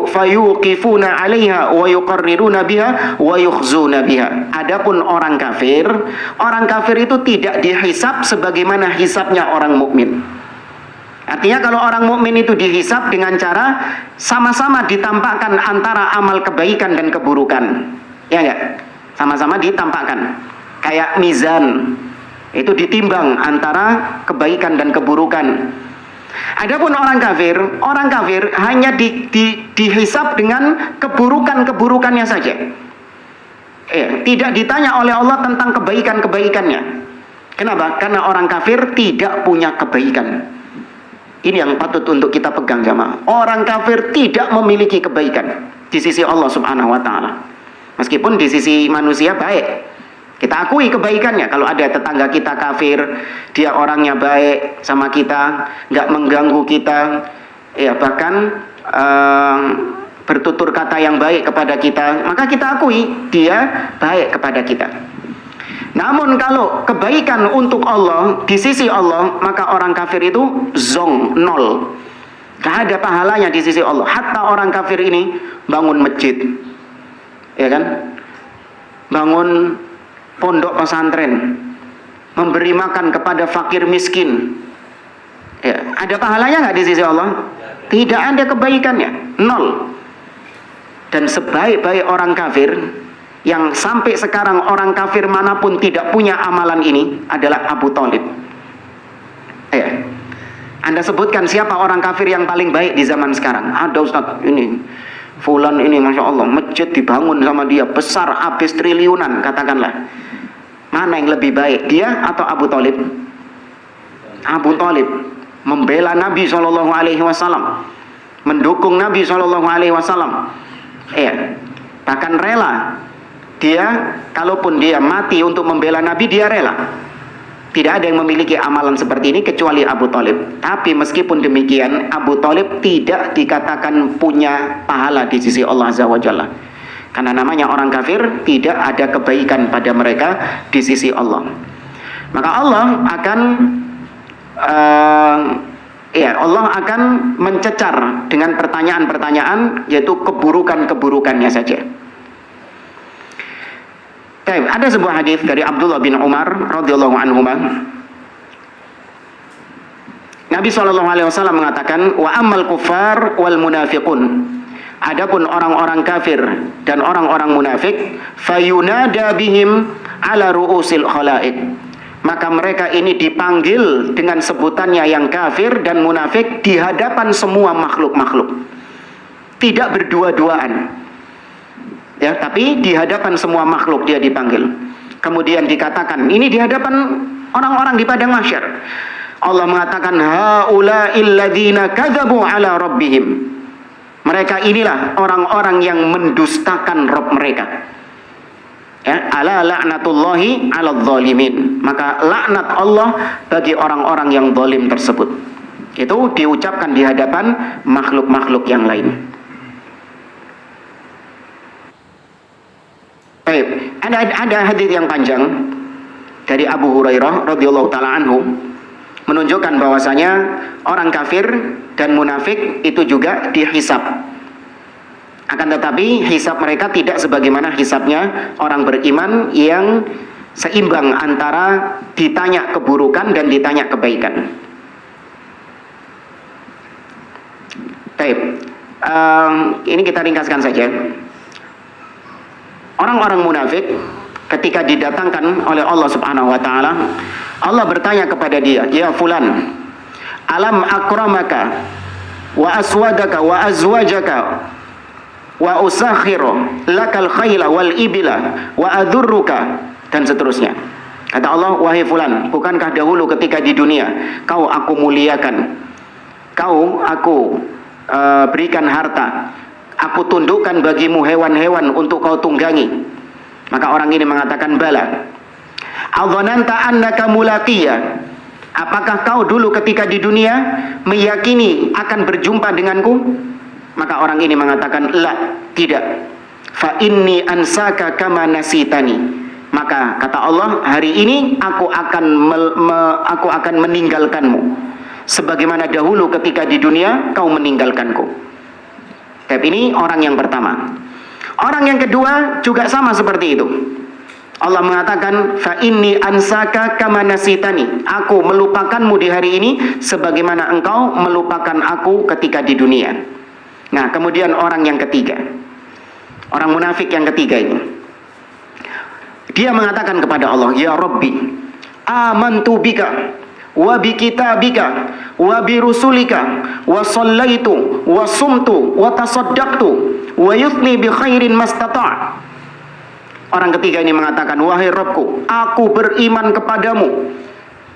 Speaker 1: fayuqifuna 'alaiha wa yuqarriruna biha wa yukhzuna biha. Adapun orang kafir itu tidak dihisab sebagaimana hisabnya orang mukmin. Artinya kalau orang mukmin itu dihisab dengan cara sama-sama ditampakkan antara amal kebaikan dan keburukan. Ya enggak? Sama-sama ditampakkan. Kayak mizan. Itu ditimbang antara kebaikan dan keburukan. Adapun orang kafir hanya dihisab dengan keburukan-keburukannya saja. Tidak ditanya oleh Allah tentang kebaikan-kebaikannya. Kenapa? Karena orang kafir tidak punya kebaikan. Ini yang patut untuk kita pegang jamaah. Orang kafir tidak memiliki kebaikan di sisi Allah Subhanahu wa taala. Meskipun di sisi manusia baik. Kita akui kebaikannya. Kalau ada tetangga kita kafir, dia orangnya baik sama kita, nggak mengganggu kita, bahkan bertutur kata yang baik kepada kita, maka kita akui dia baik kepada kita. Namun kalau kebaikan untuk Allah, di sisi Allah, maka orang kafir itu zong, nol. Gak ada pahalanya di sisi Allah. Hatta orang kafir ini bangun masjid, bangun pondok pesantren, memberi makan kepada fakir miskin, ya, ada pahalanya nggak di sisi Allah? Tidak ada kebaikannya, nol. Dan sebaik-baik orang kafir, yang sampai sekarang orang kafir manapun tidak punya amalan ini, adalah Abu Thalib. Ya. Anda sebutkan siapa orang kafir yang paling baik di zaman sekarang? Ada Ustaz, ini fulan ini Masya Allah, masjid dibangun sama dia, besar habis triliunan, katakanlah. Mana yang lebih baik, dia atau Abu Thalib? Abu Thalib membela Nabi SAW, mendukung Nabi SAW. Ya, bahkan rela dia, kalaupun dia mati untuk membela Nabi, dia rela. Tidak ada yang memiliki amalan seperti ini kecuali Abu Thalib. Tapi meskipun demikian, Abu Thalib tidak dikatakan punya pahala di sisi Allah Azza wa Jalla. Karena namanya orang kafir, tidak ada kebaikan pada mereka di sisi Allah. Maka Allah akan Allah akan mencecar dengan pertanyaan-pertanyaan, yaitu keburukan-keburukannya saja. Ada sebuah hadis dari Abdullah bin Umar radhiyallahu anhuma. Nabi SAW mengatakan, wa ammal kuffar wal munafiqun. Adapun orang-orang kafir dan orang-orang munafik, fayunada bihim ala ru'usil khalaik. Maka mereka ini dipanggil dengan sebutannya yang kafir dan munafik di hadapan semua makhluk-makhluk. Tidak berdua-duaan. Ya, tapi di hadapan semua makhluk dia dipanggil. Kemudian dikatakan, ini di hadapan orang-orang di padang mahsyar. Allah mengatakan, haula'il ladzina kadzabu ala rabbihim. Mereka inilah orang-orang yang mendustakan Rabb mereka. Ya, ala la'natullahi 'alal zalimin. Maka laknat Allah bagi orang-orang yang zalim tersebut. Itu diucapkan di hadapan makhluk-makhluk yang lain. Baik, ada hadis yang panjang dari Abu Hurairah radhiyallahu taala anhu menunjukkan bahwasanya orang kafir dan munafik itu juga dihisab. Akan tetapi hisab mereka tidak sebagaimana hisabnya orang beriman yang seimbang antara ditanya keburukan dan ditanya kebaikan. Baik, ini kita ringkaskan saja. Orang-orang munafik ketika didatangkan oleh Allah Subhanahu wa taala, Allah bertanya kepada dia, "Ya fulan, alam akramaka wa aswadaka wa azwajaka wa usakhiru lakal khayla wal ibila wa adurruka," dan seterusnya. Kata Allah, "Wahai fulan, bukankah dahulu ketika di dunia kau aku muliakan, kau aku berikan harta, aku tundukkan bagimu hewan-hewan untuk kau tunggangi?" Maka orang ini mengatakan, "Bala." "Adzananta annaka mulaqiyya." Apakah kau dulu ketika di dunia meyakini akan berjumpa denganku? Maka orang ini mengatakan, "La, tidak." "Fa inni ansaka kama nasitani." Maka kata Allah, hari ini aku akan meninggalkanmu sebagaimana dahulu ketika di dunia kau meninggalkanku. Tapi ini orang yang pertama. Orang yang kedua juga sama seperti itu. Allah mengatakan, fa inni ansaka kama nasitani. Aku melupakanmu di hari ini sebagaimana engkau melupakan aku ketika di dunia. Nah, kemudian orang yang ketiga. Orang munafik yang ketiga ini. Dia mengatakan kepada Allah, "Ya Rabbi, amantu bika wa bi kitabika wa bi rusulika wa shallaitu wa sumtu wa tasaddaqtu wa yuthni bi khairin mastata'." Orang ketiga ini mengatakan, "Wahai Rabbku, aku beriman kepadamu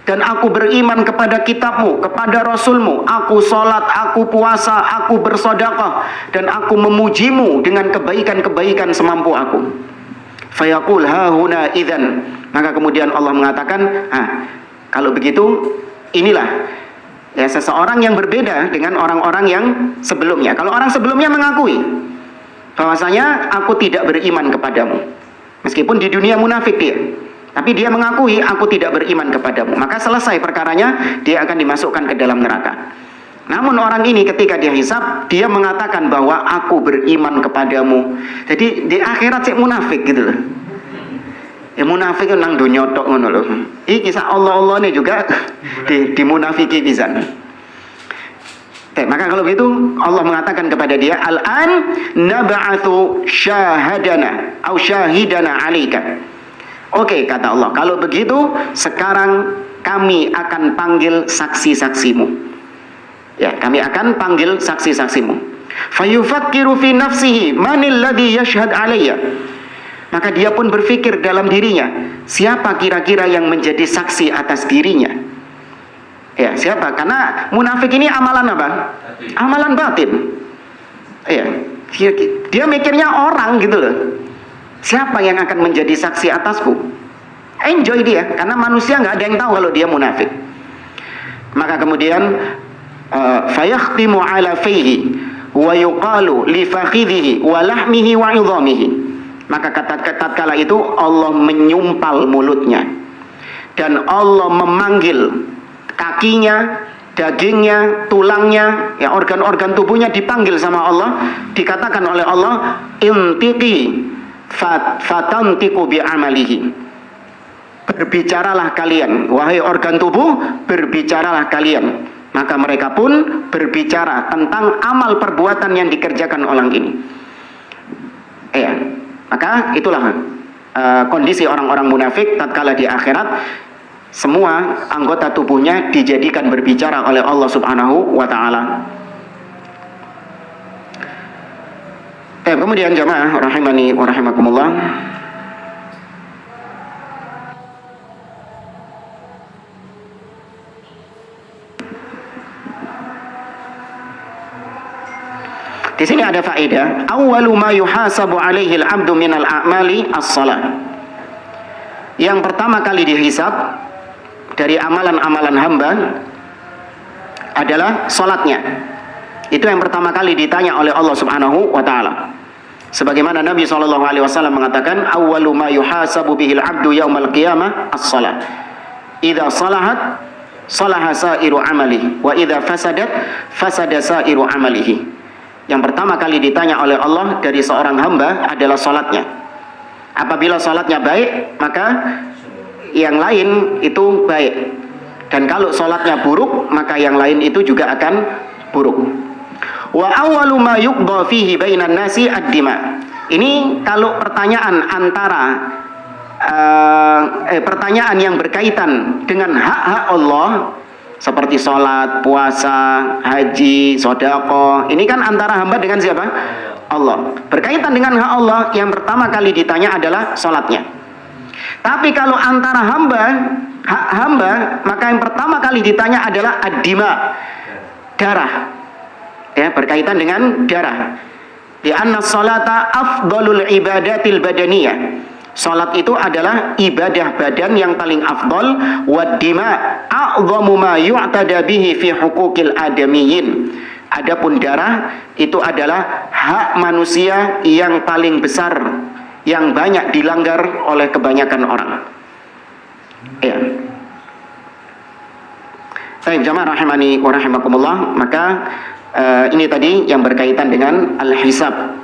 Speaker 1: dan aku beriman kepada kitabmu, kepada rasulmu. Aku sholat, aku puasa, aku bersedekah, dan aku memujimu dengan kebaikan-kebaikan semampu aku." Fayaqul hahuna idzan. Maka kemudian Allah mengatakan, kalau begitu inilah ya seseorang yang berbeda dengan orang-orang yang sebelumnya. Kalau orang sebelumnya mengakui bahwasanya aku tidak beriman kepadamu, meskipun di dunia munafik dia, tapi dia mengakui aku tidak beriman kepadamu, maka selesai perkaranya, dia akan dimasukkan ke dalam neraka. Namun orang ini ketika dia hisab, dia mengatakan bahwa aku beriman kepadamu. Jadi di akhirat cek munafik gitu loh. Munafik nang dunya tok ngono lho. Iki kisah Allah ini juga dimunafiki pisan. Maka kalau begitu Allah mengatakan kepada dia, al-an nab'atsu syahadana atau syahidana 'alaika. Oke, kata Allah, kalau begitu sekarang kami akan panggil saksi-saksimu. Ya, kami akan panggil saksi-saksimu. Fayufakkiru fi nafsihi manil ladzi yashhad 'alayya. Maka dia pun berpikir dalam dirinya, siapa kira-kira yang menjadi saksi atas dirinya? Ya, siapa? Karena munafik ini amalan apa? Amalan batin. Ya, dia mikirnya orang gitu loh. Siapa yang akan menjadi saksi atasku? Enjoy dia, karena manusia nggak ada yang tahu kalau dia munafik. Maka kemudian fayakhtimu ala fihi wa yuqalu li fakhidhihi wa lahmihi wa 'idhamihi. Maka tatkala itu Allah menyumpal mulutnya dan Allah memanggil kakinya, dagingnya, tulangnya, ya organ-organ tubuhnya dipanggil sama Allah, dikatakan oleh Allah, intiqi fatantiqu bi amalihi. Berbicaralah kalian, wahai organ tubuh, berbicaralah kalian. Maka mereka pun berbicara tentang amal perbuatan yang dikerjakan orang ini. Ya, maka itulah kondisi orang-orang munafik tatkala di akhirat. Semua anggota tubuhnya dijadikan berbicara oleh Allah Subhanahu wa ta'ala. Kemudian jamaah rahimani wa rahimakumullah, di sini ada faedah, awwalu ma yuhasabu alaihi al-'abdu minal a'mali as-shalah. Yang pertama kali dihisab dari amalan-amalan hamba adalah salatnya. Itu yang pertama kali ditanya oleh Allah Subhanahu wa taala. Sebagaimana Nabi SAW mengatakan, awwalu ma yuhasabu bihil 'abdu yaumal qiyamah as-shalah. Idza salahat salaha sa'iru amalihi wa idza fasadat fasada sa'iru amalihi. Yang pertama kali ditanya oleh Allah dari seorang hamba adalah salatnya. Apabila salatnya baik, maka yang lain itu baik. Dan kalau salatnya buruk, maka yang lain itu juga akan buruk. Wa awwalu ma yuqda fihi bainan nasi ad-dima. Ini kalau pertanyaan antara pertanyaan yang berkaitan dengan hak-hak Allah seperti salat, puasa, haji, sedekah. Ini kan antara hamba dengan siapa? Allah. Berkaitan dengan hak Allah, yang pertama kali ditanya adalah salatnya. Tapi kalau antara hak hamba, maka yang pertama kali ditanya adalah ad-dima, darah. Ya, berkaitan dengan darah. Di anna salata afdalul ibadatil badaniyah. Salat itu adalah ibadah badan yang paling afdal. Wad-dima a'dhamu ma yu'tada bihi fi huquqil adamiyyin. Adapun darah itu adalah hak manusia yang paling besar, yang banyak dilanggar oleh kebanyakan orang. Ya. Baik, jamaah rahimani wa rahimakumullah, maka ini tadi yang berkaitan dengan al-hisab.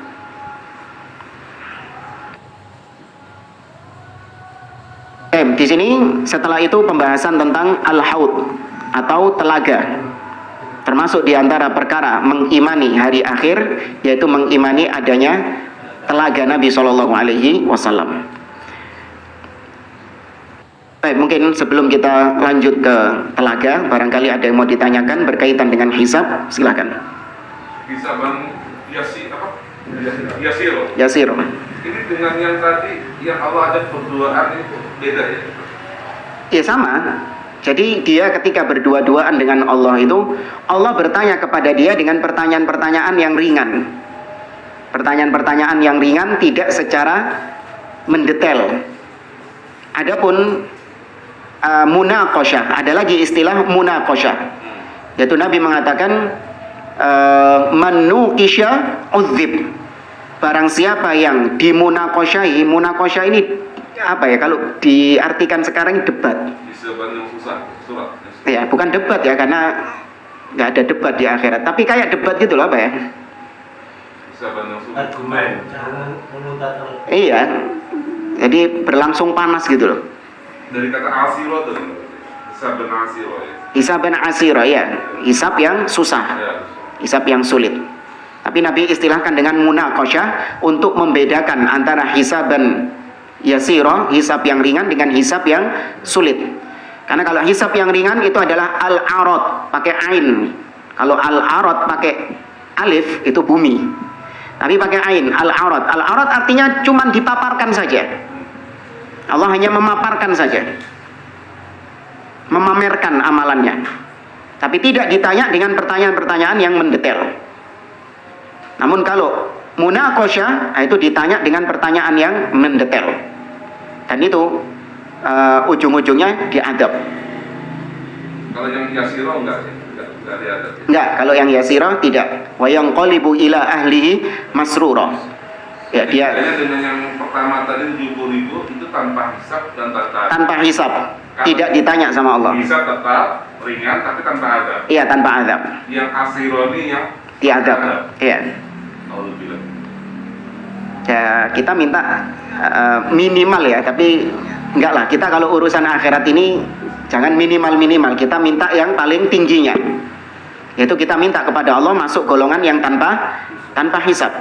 Speaker 1: Di sini setelah itu pembahasan tentang al-haud atau telaga. Termasuk diantara perkara mengimani hari akhir, yaitu mengimani adanya telaga Nabi Shallallahu Alaihi Wasallam. Baik, mungkin sebelum kita lanjut ke telaga, barangkali ada yang mau ditanyakan berkaitan dengan hisab, silakan.
Speaker 2: Hisaban yasir.
Speaker 1: Yasir.
Speaker 2: Ini dengan yang tadi yang Allah ajak berduaan itu beda ya?
Speaker 1: Ya sama. Jadi dia ketika berdua-duaan dengan Allah itu, Allah bertanya kepada dia dengan pertanyaan-pertanyaan yang ringan. Pertanyaan-pertanyaan yang ringan, tidak secara mendetail. Adapun munaqasyah, ada lagi istilah munaqasyah, yaitu Nabi mengatakan man nuqisha udzib. Barang siapa yang dimunaqasyahi, munaqasyah ini apa ya, kalau diartikan sekarang debat. Ya, bukan debat ya, karena nggak ada debat di akhirat, tapi kayak debat gitu loh, apa ya?
Speaker 3: Argumen.
Speaker 1: Iya. Jadi berlangsung panas gitu loh.
Speaker 2: Dari kata asiro tuh, hisab dan asiro ya.
Speaker 1: Hisab dan asiro ya, hisab yang susah,
Speaker 2: Ya.
Speaker 1: hisab yang sulit. Tapi Nabi istilahkan dengan munaqasyah untuk membedakan antara hisab dan yasiro, hisab yang ringan dengan hisab yang sulit. Karena kalau hisab yang ringan itu adalah al-arad pakai ain. Kalau al-arad pakai alif itu bumi. Tapi pakai ain, al-arad. Al-arad artinya cuman dipaparkan saja. Allah hanya memaparkan saja, memamerkan amalannya, tapi tidak ditanya dengan pertanyaan-pertanyaan yang mendetail. Namun kalau munaqasyah itu ditanya dengan pertanyaan yang mendetail, dan itu ujung-ujungnya diadab.
Speaker 2: Kalau yang yasiro enggak sih, enggak diadab.
Speaker 1: Enggak, kalau yang yasiro tidak. Wa yanqalibu ila ahlihi masrura. Ya, dia
Speaker 2: Bedanya dengan yang pertama tadi 70.000 itu tanpa hisab dan
Speaker 1: tanpa hisab, tidak ditanya sama Allah.
Speaker 2: Hisab tetap ringan tapi tanpa adab.
Speaker 1: Iya, tanpa azab.
Speaker 2: Yang asironi yang
Speaker 1: Diadab. Iya.
Speaker 2: Alhamdulillah.
Speaker 1: Ya, kita minta minimal ya, tapi enggak lah, kita kalau urusan akhirat ini jangan minimal-minimal, kita minta yang paling tingginya, yaitu kita minta kepada Allah masuk golongan yang tanpa hisab.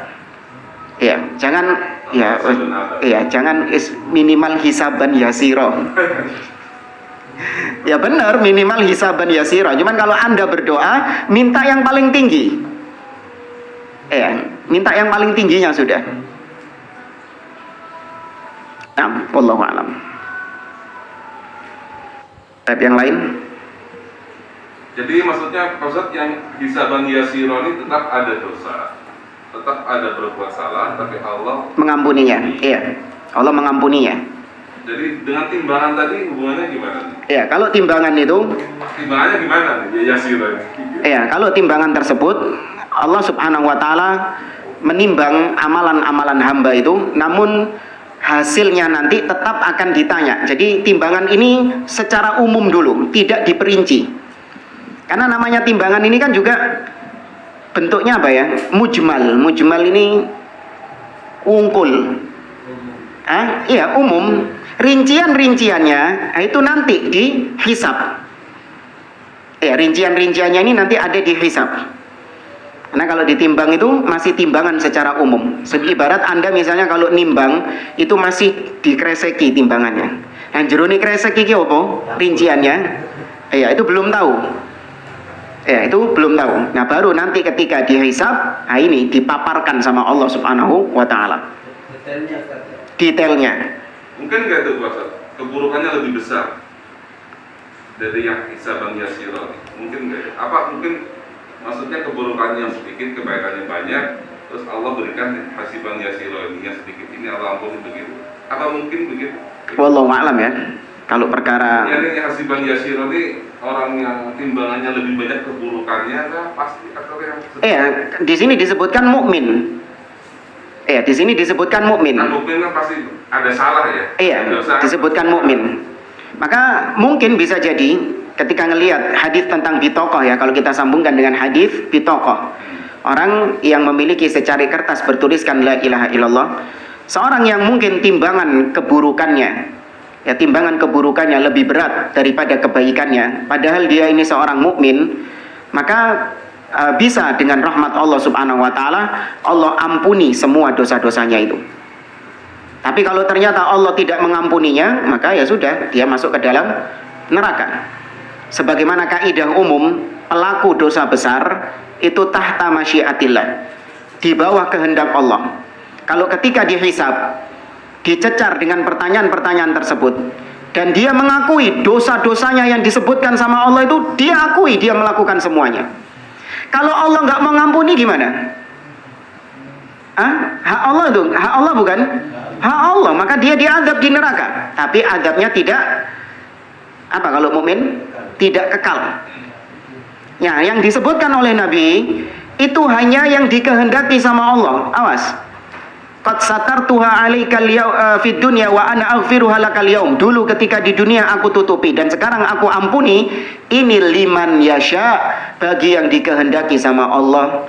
Speaker 1: Ya, jangan jangan minimal hisaban yasiro. Ya benar, minimal hisaban yasiro. Cuman kalau Anda berdoa minta yang paling tinggi. Ya, minta yang paling tingginya sudah. Nah, wallahu a'lam. Tab yang lain?
Speaker 2: Jadi maksudnya Ustaz yang hisaban yasiro ini tetap ada dosa, tetap ada berbuat salah, tapi Allah
Speaker 1: Mengampuninya. Iya, Allah mengampuninya.
Speaker 2: Jadi dengan timbangan tadi hubungannya gimana?
Speaker 1: Iya, kalau timbangan itu,
Speaker 2: Timbangannya gimana nih? Ya yasiro ini.
Speaker 1: iya, kalau timbangan tersebut Allah Subhanahu wa taala menimbang amalan-amalan hamba itu, namun hasilnya nanti tetap akan ditanya. Jadi timbangan ini secara umum dulu, tidak diperinci. Karena namanya timbangan ini kan juga bentuknya apa ya? Mujmal. Mujmal ini ungkul. Iya, umum. Rincian-rinciannya itu nanti dihisab. Ya, rincian-rinciannya ini nanti ada dihisab. Karena kalau ditimbang itu masih timbangan secara umum. Ibarat Anda misalnya kalau nimbang itu masih dikreseki timbangannya. Yang jerone kreseki iki apa? Rinciannya. Ya, itu belum tahu. Ya, itu belum tahu. Nah, baru nanti ketika dihisab, nah ini dipaparkan sama Allah Subhanahu wa taala. Detailnya.
Speaker 2: Mungkin nggak itu Ustaz? Keburukannya lebih besar dari yang hisaban yasiro. Mungkin nggak? Apa mungkin maksudnya keburukannya yang sedikit, kebaikannya banyak, terus Allah berikan hasiban yasiro ini yang sedikit ini Allah ampuni begitu? Apa mungkin begitu?
Speaker 1: Wallahu a'lam ya. Kalau perkara
Speaker 2: Ini hasiban yasiro ini orang yang timbangannya lebih banyak keburukannya kan pasti atau yang
Speaker 1: di sini disebutkan mukmin. Di sini disebutkan mukmin.
Speaker 2: Nah, mukmin kan pasti ada salah ya.
Speaker 1: Iya, disebutkan mukmin. Maka mungkin bisa jadi ketika ngelihat hadis tentang bitokoh ya, kalau kita sambungkan dengan hadis bitokoh, orang yang memiliki secari kertas bertuliskan la ilaha illallah, seorang yang mungkin timbangan keburukannya, ya timbangan keburukannya lebih berat daripada kebaikannya, padahal dia ini seorang mukmin, maka bisa dengan rahmat Allah Subhanahu wa taala Allah ampuni semua dosa-dosanya itu. Tapi kalau ternyata Allah tidak mengampuninya, maka ya sudah, dia masuk ke dalam neraka. Sebagaimana kaidah umum, pelaku dosa besar itu tahta masyiatillah, di bawah kehendak Allah. Kalau ketika dihisab, dicecar dengan pertanyaan-pertanyaan tersebut, dan dia mengakui dosa-dosanya yang disebutkan sama Allah itu, dia akui dia melakukan semuanya. Kalau Allah nggak mengampuni gimana? Hak Allah itu, hak Allah bukan? Hak Allah, maka dia diazab di neraka. Tapi azabnya tidak apa kalau mukmin? Tidak kekal. Ya, yang disebutkan oleh Nabi itu hanya yang dikehendaki sama Allah. Awas. Qad satartuha 'alaikal fid dunya wa ana aghfiruha lakal yaum. Dulu ketika di dunia aku tutupi dan sekarang aku ampuni. Ini liman yasha, bagi yang dikehendaki sama Allah.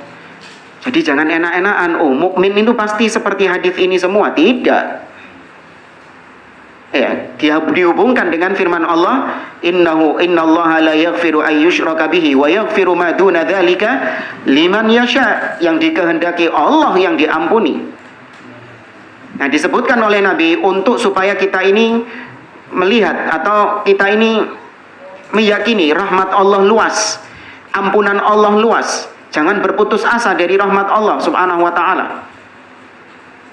Speaker 1: Jadi jangan enak-enakan, oh mukmin itu pasti seperti hadis ini semua. Tidak. Ya, dia dihubungkan dengan firman Allah, innallaha la yaghfiru an yushraka bihi wa yaghfiru ma duna dzalika liman yasha. Yang dikehendaki Allah yang diampuni. Nah, disebutkan oleh Nabi untuk supaya kita ini melihat atau kita ini meyakini rahmat Allah luas, ampunan Allah luas. Jangan berputus asa dari rahmat Allah Subhanahu wa taala.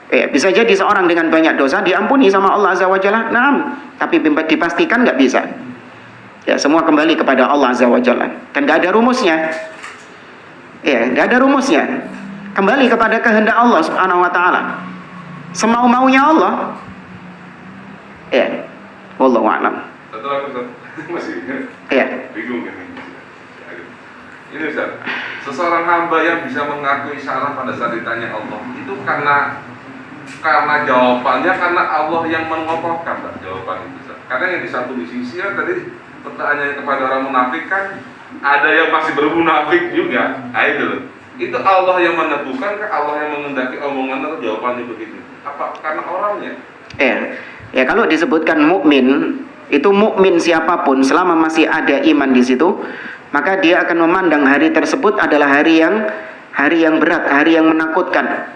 Speaker 1: Bisa jadi seorang dengan banyak dosa diampuni sama Allah Azza wa Jalla. Naam, tapi dipastikan nggak bisa. Ya, semua kembali kepada Allah Azza wa Jalla. Dan nggak ada rumusnya. Ya, nggak ada rumusnya. Kembali kepada kehendak Allah Subhanahu wa taala. Semau-maunya Allah. Ya. Wallahu a'lam.
Speaker 2: Satu lagi masih.
Speaker 1: Ya.
Speaker 2: Bingung kan ini. Ini Ustaz. Seseorang hamba yang bisa mengakui salah pada saat ditanya Allah itu karena jawabannya karena Allah yang mengokohkan jawaban itu. Karena yang di satu sisi ya tadi pertanyaannya kepada orang munafik kan ada yang masih bermunafik juga. Nah, itu Allah yang menentukan, Allah yang mengendaki omongan atau jawabannya begitu. Apa karena orangnya?
Speaker 1: Ya kalau disebutkan mukmin itu mukmin siapapun selama masih ada iman di situ, maka dia akan memandang hari tersebut adalah hari yang berat, hari yang menakutkan.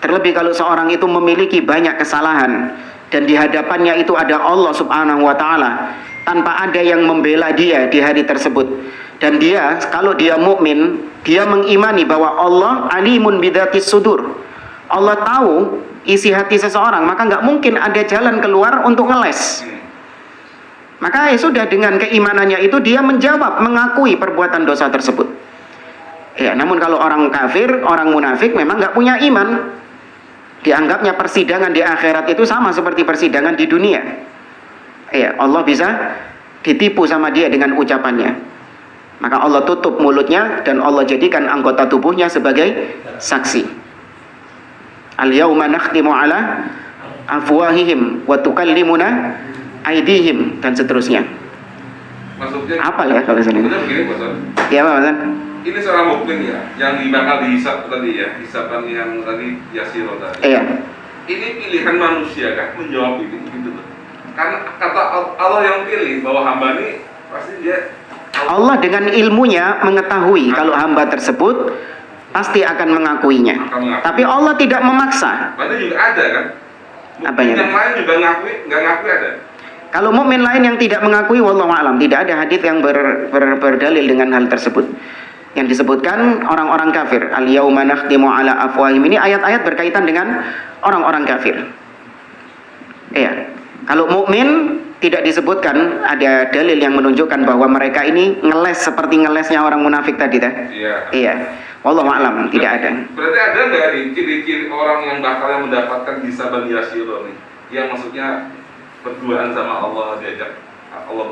Speaker 1: Terlebih kalau seorang itu memiliki banyak kesalahan dan di hadapannya itu ada Allah Subhanahu wa taala tanpa ada yang membela dia di hari tersebut. Dan dia kalau dia mukmin, dia mengimani bahwa Allah alimun bidzatis sudur. Allah tahu isi hati seseorang, maka nggak mungkin ada jalan keluar untuk ngeles. Maka ya sudah, dengan keimanannya itu dia menjawab, mengakui perbuatan dosa tersebut. Ya, namun kalau orang kafir, orang munafik memang nggak punya iman. Dianggapnya persidangan di akhirat itu sama seperti persidangan di dunia. Ya, Allah bisa ditipu sama dia dengan ucapannya. Maka Allah tutup mulutnya dan Allah jadikan anggota tubuhnya sebagai saksi. Al-yauma nakhtimu ala afwahihim wa tukallimuna aydihim dan seterusnya.
Speaker 2: Maksudnya
Speaker 1: apa ya kalau misalnya?
Speaker 2: Maksudnya begini, Pak.
Speaker 1: Ya, Pak.
Speaker 2: Ini seorang mukmin ya, yang bakal dihisab tadi ya, hisaban yang tadi Yasiro tadi.
Speaker 1: Iya.
Speaker 2: Ini pilihan manusia kan menjawab ini gitu loh. Karena kata Allah yang pilih bahwa hamba ini pasti dia
Speaker 1: Allah dengan ilmunya mengetahui kalau hamba tersebut pasti akan mengakuinya. Tapi Allah tidak memaksa.
Speaker 2: Berarti juga ada kan?
Speaker 1: Apanya?
Speaker 2: Yang lain juga nggak ngakui ada.
Speaker 1: Kalau mukmin lain yang tidak mengakui, wallahu a'lam, tidak ada hadis yang berdalil dengan hal tersebut. Yang disebutkan orang-orang kafir, al-yauma nakhtimu ala afwahihim, ini ayat-ayat berkaitan dengan orang-orang kafir. Iya. Kalau mukmin tidak disebutkan ada dalil yang menunjukkan bahwa mereka ini ngeles seperti ngelesnya orang munafik tadi, Iya. Wallahu a'lam, tidak ada.
Speaker 2: Berarti ada nggak nih ciri-ciri orang yang bakal mendapatkan hisaban yasiro nih? Yang maksudnya berduaan sama Allah, diajak Allah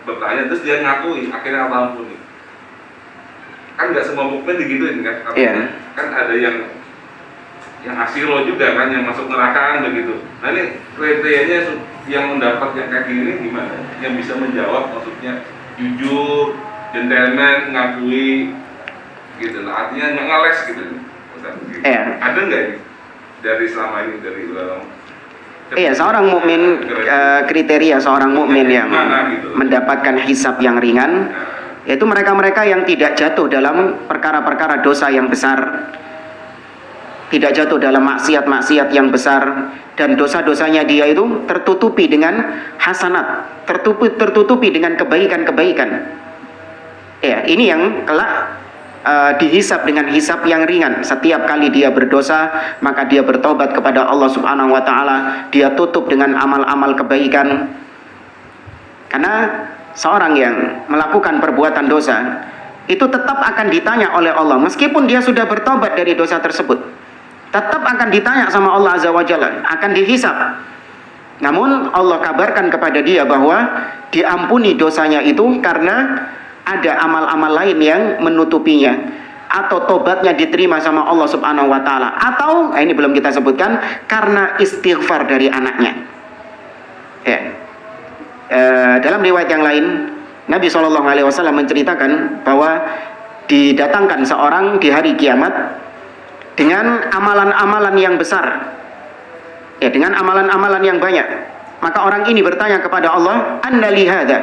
Speaker 2: bertanya terus dia ngakui, akhirnya Allah ampuni. Kan nggak semua mukmin digituin kan?
Speaker 1: Iya.
Speaker 2: Kan ada yang asiro juga kan, yang masuk neraka kan begitu. Nah ini kriterianya yang mendapat yang kayak gini gimana? Yang bisa menjawab, maksudnya jujur, gentleman, ngakui, gitu lah. Artinya nggak ngeles gitu.
Speaker 1: Iya.
Speaker 2: Ada nggak ini dari selama ini dari ulama?
Speaker 1: Iya, seorang mukmin, kriteria seorang mukmin yang
Speaker 2: gitu
Speaker 1: mendapatkan hisab yang ringan, yaitu mereka-mereka yang tidak jatuh dalam perkara-perkara dosa yang besar, tidak jatuh dalam maksiat-maksiat yang besar, dan dosa-dosanya dia itu tertutupi dengan hasanat, tertutupi dengan kebaikan-kebaikan. Ya, ini yang kelak dihisab dengan hisab yang ringan. Setiap kali dia berdosa, maka dia bertobat kepada Allah Subhanahu wa taala, dia tutup dengan amal-amal kebaikan. Karena seorang yang melakukan perbuatan dosa itu tetap akan ditanya oleh Allah, meskipun dia sudah bertobat dari dosa tersebut, tetap akan ditanya sama Allah Azza wa Jalla, akan dihisab. Namun Allah kabarkan kepada dia bahwa diampuni dosanya itu karena ada amal-amal lain yang menutupinya, atau tobatnya diterima sama Allah Subhanahu wa taala, atau ini belum kita sebutkan, karena istighfar dari anaknya. Ya. Dalam riwayat yang lain, Nabi SAW menceritakan bahwa didatangkan seorang di hari kiamat dengan amalan-amalan yang besar, ya, dengan amalan-amalan yang banyak. Maka orang ini bertanya kepada Allah, "Anna li hadza?"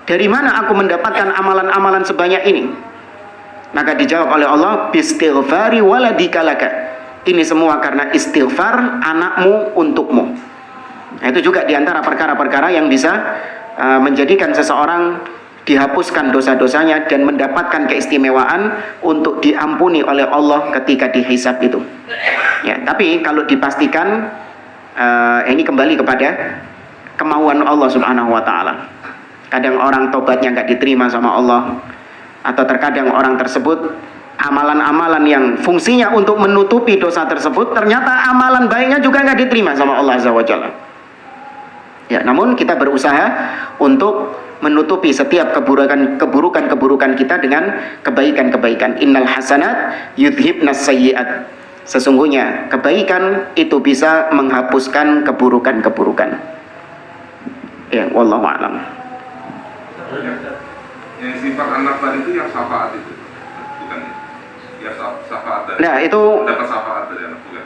Speaker 1: Dari mana aku mendapatkan amalan-amalan sebanyak ini? Maka dijawab oleh Allah, "Bistighfari waladika laka." Ini semua karena istighfar anakmu untukmu. Nah, itu juga diantara perkara-perkara yang bisa menjadikan seseorang dihapuskan dosa-dosanya dan mendapatkan keistimewaan untuk diampuni oleh Allah ketika dihisab itu. Ya, tapi kalau dipastikan ini kembali kepada kemauan Allah Subhanahu wa taala. Kadang orang tobatnya nggak diterima sama Allah, atau terkadang orang tersebut amalan-amalan yang fungsinya untuk menutupi dosa tersebut, ternyata amalan baiknya juga nggak diterima sama Allah Azza wa Jalla. Ya, namun kita berusaha untuk menutupi setiap keburukan kita dengan kebaikan-kebaikan. Innal hasanat yudhibnas sayyi'at. Sesungguhnya kebaikan itu bisa menghapuskan keburukan-keburukan. Ya, wallahu a'lam.
Speaker 2: Yang sifat anak tadi itu yang syafaat itu, bukan? Ya syafaat dari.
Speaker 1: Nah, itu
Speaker 2: dapat syafaat dari anak, bukan?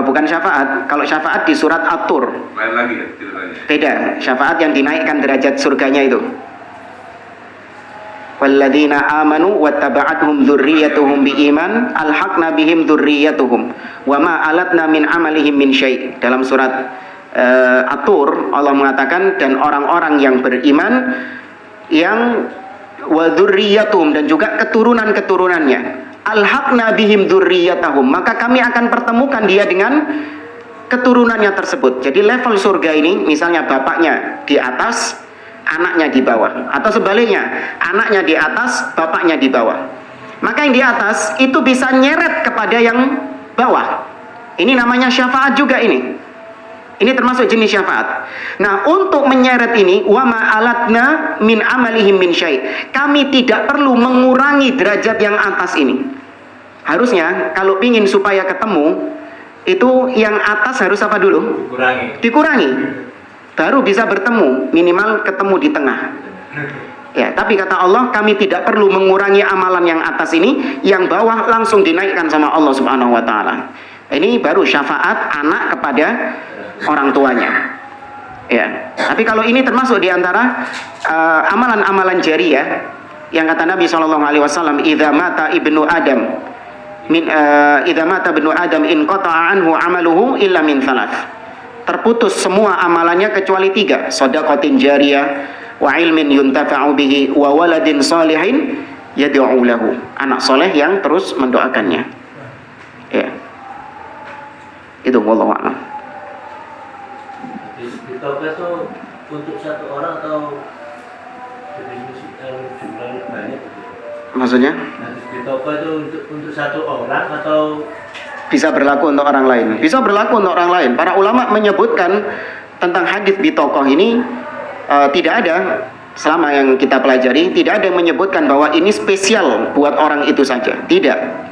Speaker 1: Bukan syafaat. Kalau syafaat di surat At-Tur.
Speaker 2: Lain lagi ya ceritanya.
Speaker 1: Beda. Syafaat yang dinaikkan derajat surganya itu. Walladzina amanu wattaba'athum dzurriyyatuhum biiman alhaqna bihim dzurriyyatuhum wama alatna min amalihim min syai'. Dalam surat At-Tur Allah mengatakan, dan orang-orang yang beriman yang wa dzurriyyatuhum, dan juga keturunan-keturunannya, alhaqna bihim dzurriyyatahum, maka kami akan pertemukan dia dengan keturunannya tersebut. Jadi level surga ini misalnya bapaknya di atas, anaknya di bawah, atau sebaliknya, anaknya di atas, bapaknya di bawah. Maka yang di atas itu bisa nyeret kepada yang bawah. Ini namanya syafaat juga ini. Ini termasuk jenis syafaat. Nah, untuk menyeret ini, wa ma'alatna min amalihim min syai'. Kami tidak perlu mengurangi derajat yang atas ini. Harusnya kalau ingin supaya ketemu, itu yang atas harus apa dulu? Dikurangi. Baru bisa bertemu, minimal ketemu di tengah. Ya, tapi kata Allah, kami tidak perlu mengurangi amalan yang atas ini, yang bawah langsung dinaikkan sama Allah Subhanahu wa taala. Ini baru syafaat anak kepada orang tuanya. Ya. Tapi kalau ini termasuk di antara amalan-amalan jariyah yang kata Nabi sallallahu alaihi wasallam, "Idza mata ibnu Adam idza mata ibnu Adam in qata'a anhu amaluhu illa min thalath." Terputus semua amalannya kecuali 3, shadaqatin jariyah wa ilmin yuntafa'u bihi wa waladin salihin yad'u lahu. Anak soleh yang terus mendoakannya. Ya. Itu wallahu a'lam.
Speaker 3: Ditaubat itu untuk satu orang atau jumlahnya banyak?
Speaker 1: Maksudnya?
Speaker 3: Ditaubat itu untuk satu orang atau
Speaker 1: bisa berlaku untuk orang lain? Bisa berlaku untuk orang lain. Para ulama menyebutkan tentang hadis bitokoh ini tidak ada, selama yang kita pelajari, tidak ada yang menyebutkan bahwa ini spesial buat orang itu saja. Tidak.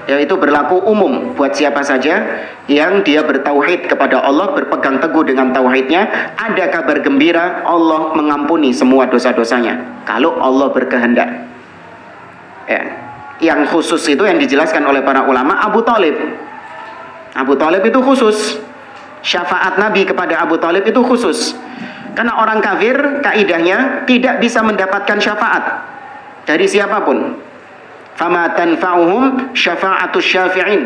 Speaker 1: Yaitu berlaku umum buat siapa saja yang dia bertauhid kepada Allah, berpegang teguh dengan tauhidnya, ada kabar gembira, Allah mengampuni semua dosa-dosanya kalau Allah berkehendak. Ya. Yang khusus itu yang dijelaskan oleh para ulama, Abu Thalib. Abu Thalib itu khusus. Syafaat Nabi kepada Abu Thalib itu khusus. Karena orang kafir kaidahnya tidak bisa mendapatkan syafaat dari siapapun. Fama tanfa'uhum syafa'atus syafi'in.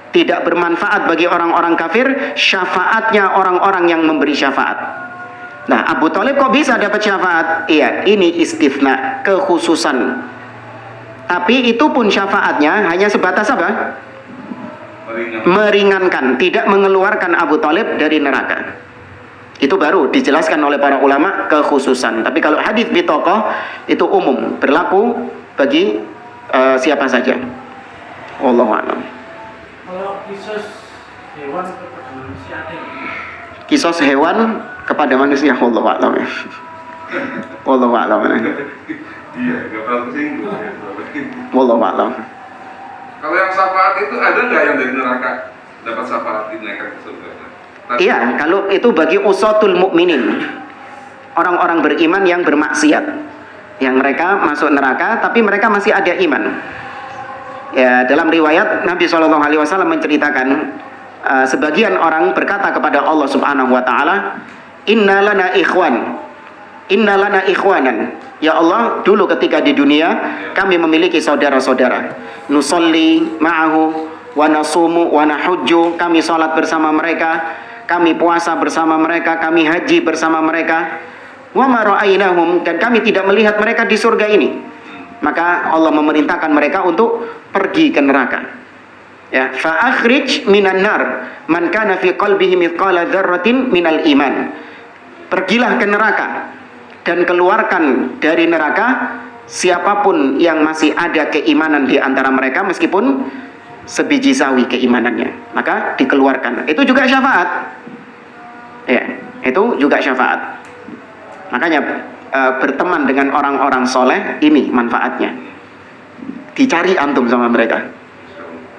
Speaker 1: Tidak bermanfaat bagi orang-orang kafir syafaatnya orang-orang yang memberi syafaat. Nah, Abu Thalib kok bisa dapat syafaat? Iya, ini istifna, kekhususan. Tapi itu pun syafaatnya hanya sebatas apa? Meringankan, tidak mengeluarkan Abu Thalib dari neraka. Itu baru dijelaskan oleh para ulama kekhususan. Tapi kalau hadis bitokoh itu umum, berlaku bagi siapa saja. Wallahu a'lam.
Speaker 3: kalau kisos hewan kepada manusia ada?
Speaker 1: Kisos hewan kepada manusia, wallahu a'lam. Wallahu a'lam.
Speaker 2: Iya, nggak pernah tersinggung.
Speaker 1: Wallahu a'lam.
Speaker 2: Kalau yang syafaat itu ada nggak yang dari neraka dapat syafaat dinaikkan ke surga?
Speaker 1: Iya, kalau itu bagi usatul mukminin, orang-orang beriman yang bermaksiat, yang mereka masuk neraka tapi mereka masih ada iman. Ya, dalam riwayat Nabi SAW menceritakan sebagian orang berkata kepada Allah Subhanahu wa taala, Inna lana ikhwanan. Ya Allah, dulu ketika di dunia kami memiliki saudara-saudara. Nusolli ma'ahu wa nasumu wa nahujju. Kami salat bersama mereka, kami puasa bersama mereka, kami haji bersama mereka. Wa ma ra'ainahum, dan kami tidak melihat mereka di surga ini. Maka Allah memerintahkan mereka untuk pergi ke neraka. Ya, fa akhrij minan nar man kana fi qalbihi mithqala dzarratin minal iman. Pergilah ke neraka dan keluarkan dari neraka siapapun yang masih ada keimanan di antara mereka meskipun sebiji sawi keimanannya, maka dikeluarkan. Itu juga syafaat. Ya, itu juga syafaat. Makanya berteman dengan orang-orang soleh ini manfaatnya. Dicari antum sama mereka.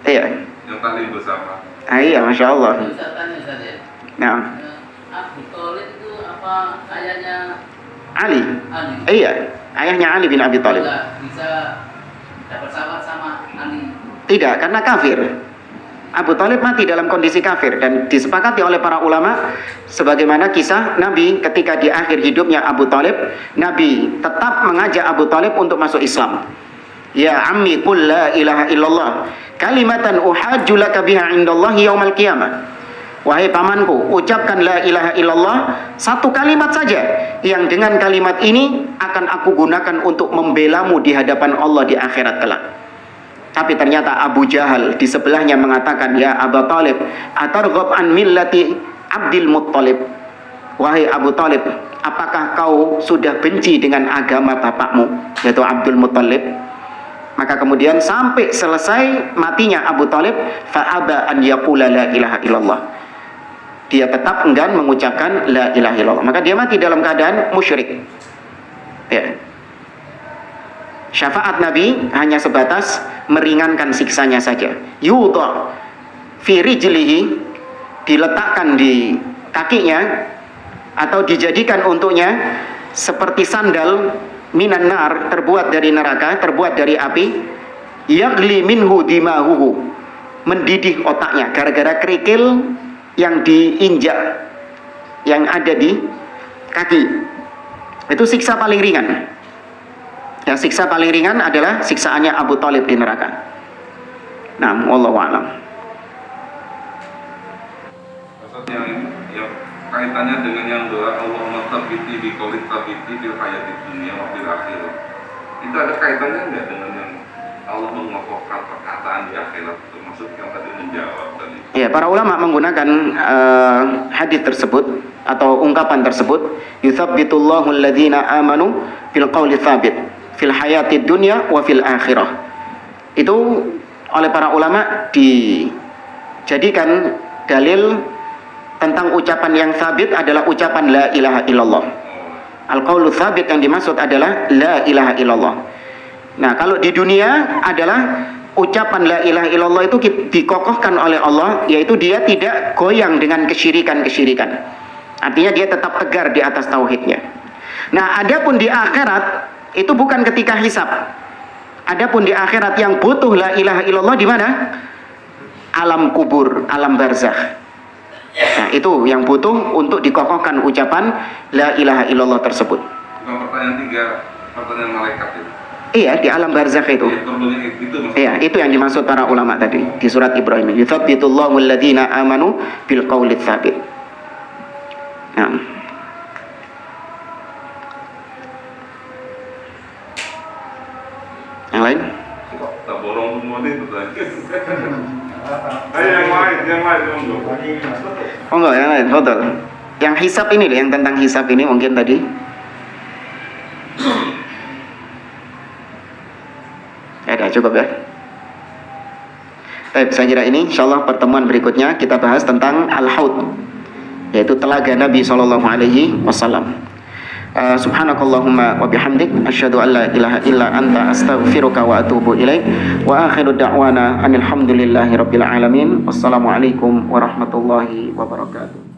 Speaker 1: Iya.
Speaker 2: Yang tadi bersama.
Speaker 1: Iya, masya Allah.
Speaker 4: Bisa tanya Ustaz ya.
Speaker 1: Nah,
Speaker 4: Abu Thalib itu apa ayahnya
Speaker 1: Ali.
Speaker 4: Ali?
Speaker 1: Iya, ayahnya Ali bin Abi Thalib.
Speaker 4: Bisa dapat syafaat sama Ali?
Speaker 1: Tidak, karena kafir. Abu Thalib mati dalam kondisi kafir dan disepakati oleh para ulama sebagaimana kisah Nabi ketika di akhir hidupnya Abu Thalib, Nabi tetap mengajak Abu Thalib untuk masuk Islam. Ya ammi qul la ilaha illallah kalimatan uhajju laka biha indallahi yaumal qiyamah. Wahai pamanku, ucapkan la ilaha illallah, satu kalimat saja yang dengan kalimat ini akan aku gunakan untuk membelamu di hadapan Allah di akhirat kelak. Tapi ternyata Abu Jahal di sebelahnya mengatakan, ya Abu Talib, atarghab an millati Abdul Muttalib. Wahai Abu Talib, apakah kau sudah benci dengan agama bapakmu, yaitu Abdul Muttalib? Maka kemudian sampai selesai matinya Abu Talib, fa'aba an yaqula la ilaha illallah. Dia tetap enggan mengucapkan la ilaha illallah. Maka dia mati dalam keadaan musyrik. Ya. Syafaat Nabi hanya sebatas meringankan siksanya saja. Yudha fi rijlihi, diletakkan di kakinya atau dijadikan untuknya seperti sandal minan nar, terbuat dari neraka, terbuat dari api. Yagli minhu dimahuhu, mendidih otaknya gara-gara kerikil yang diinjak yang ada di kaki. Itu siksa paling ringan. Yang siksa paling ringan adalah siksaannya Abu Thalib di neraka. Nah, wallahu a'lam.
Speaker 2: Maksudnya yang kaitannya dengan yang doa Allahumma tsabbiti bi qawli tsabbiti fil hayatid dunya wa fil akhirah. Itu ada kaitannya enggak dengan yang Allah mengokohkan perkataan di akhirat? Maksud yang tadi menjawab tadi.
Speaker 1: Ya, para ulama menggunakan hadis tersebut atau ungkapan tersebut, yutsabbitullahu alladzina amanu fil qawli tsabit fil hayatid dunya wa fil akhirah. Itu oleh para ulama dijadikan dalil tentang ucapan yang sabit adalah ucapan la ilaha illallah. Al-qaulu tsabit yang dimaksud adalah la ilaha illallah. Nah, kalau di dunia adalah ucapan la ilaha illallah itu dikokohkan oleh Allah, yaitu dia tidak goyang dengan kesyirikan-kesyirikan. Artinya dia tetap tegar di atas tauhidnya. Nah, adapun di akhirat itu bukan ketika hisab. Adapun di akhirat yang butuh la ilaha illallah di mana? Alam kubur, alam barzakh. Nah, itu yang butuh untuk dikokohkan ucapan la ilaha illallah tersebut.
Speaker 2: Bukan pertanyaan 3, pertanyaan malaikat itu.
Speaker 1: Iya, di alam barzakh itu. Iya, itu yang dimaksud para ulama tadi di surat Ibrahim. Yutsabbitullahu alladzina amanu bil qawli tsabit. Nah. Yang lain?
Speaker 2: Tak borong semua nih pertanyaan. Yang lain dong.
Speaker 1: Oh enggak, yang lain, betul. Yang hisab ini deh, yang tentang hisab ini mungkin tadi. Ya udah cukup ya. Baik, saya kira ini insyaallah pertemuan berikutnya kita bahas tentang Al-Haud, yaitu telaga Nabi SAW. Subhanakallahumma wa bihamdik asyhadu an la ilaha illa anta astaghfiruka wa atubu ilaik wa akhiru da'wana anil hamdulillahi rabbil alamin. Wassalamualaikum warahmatullahi wabarakatuh.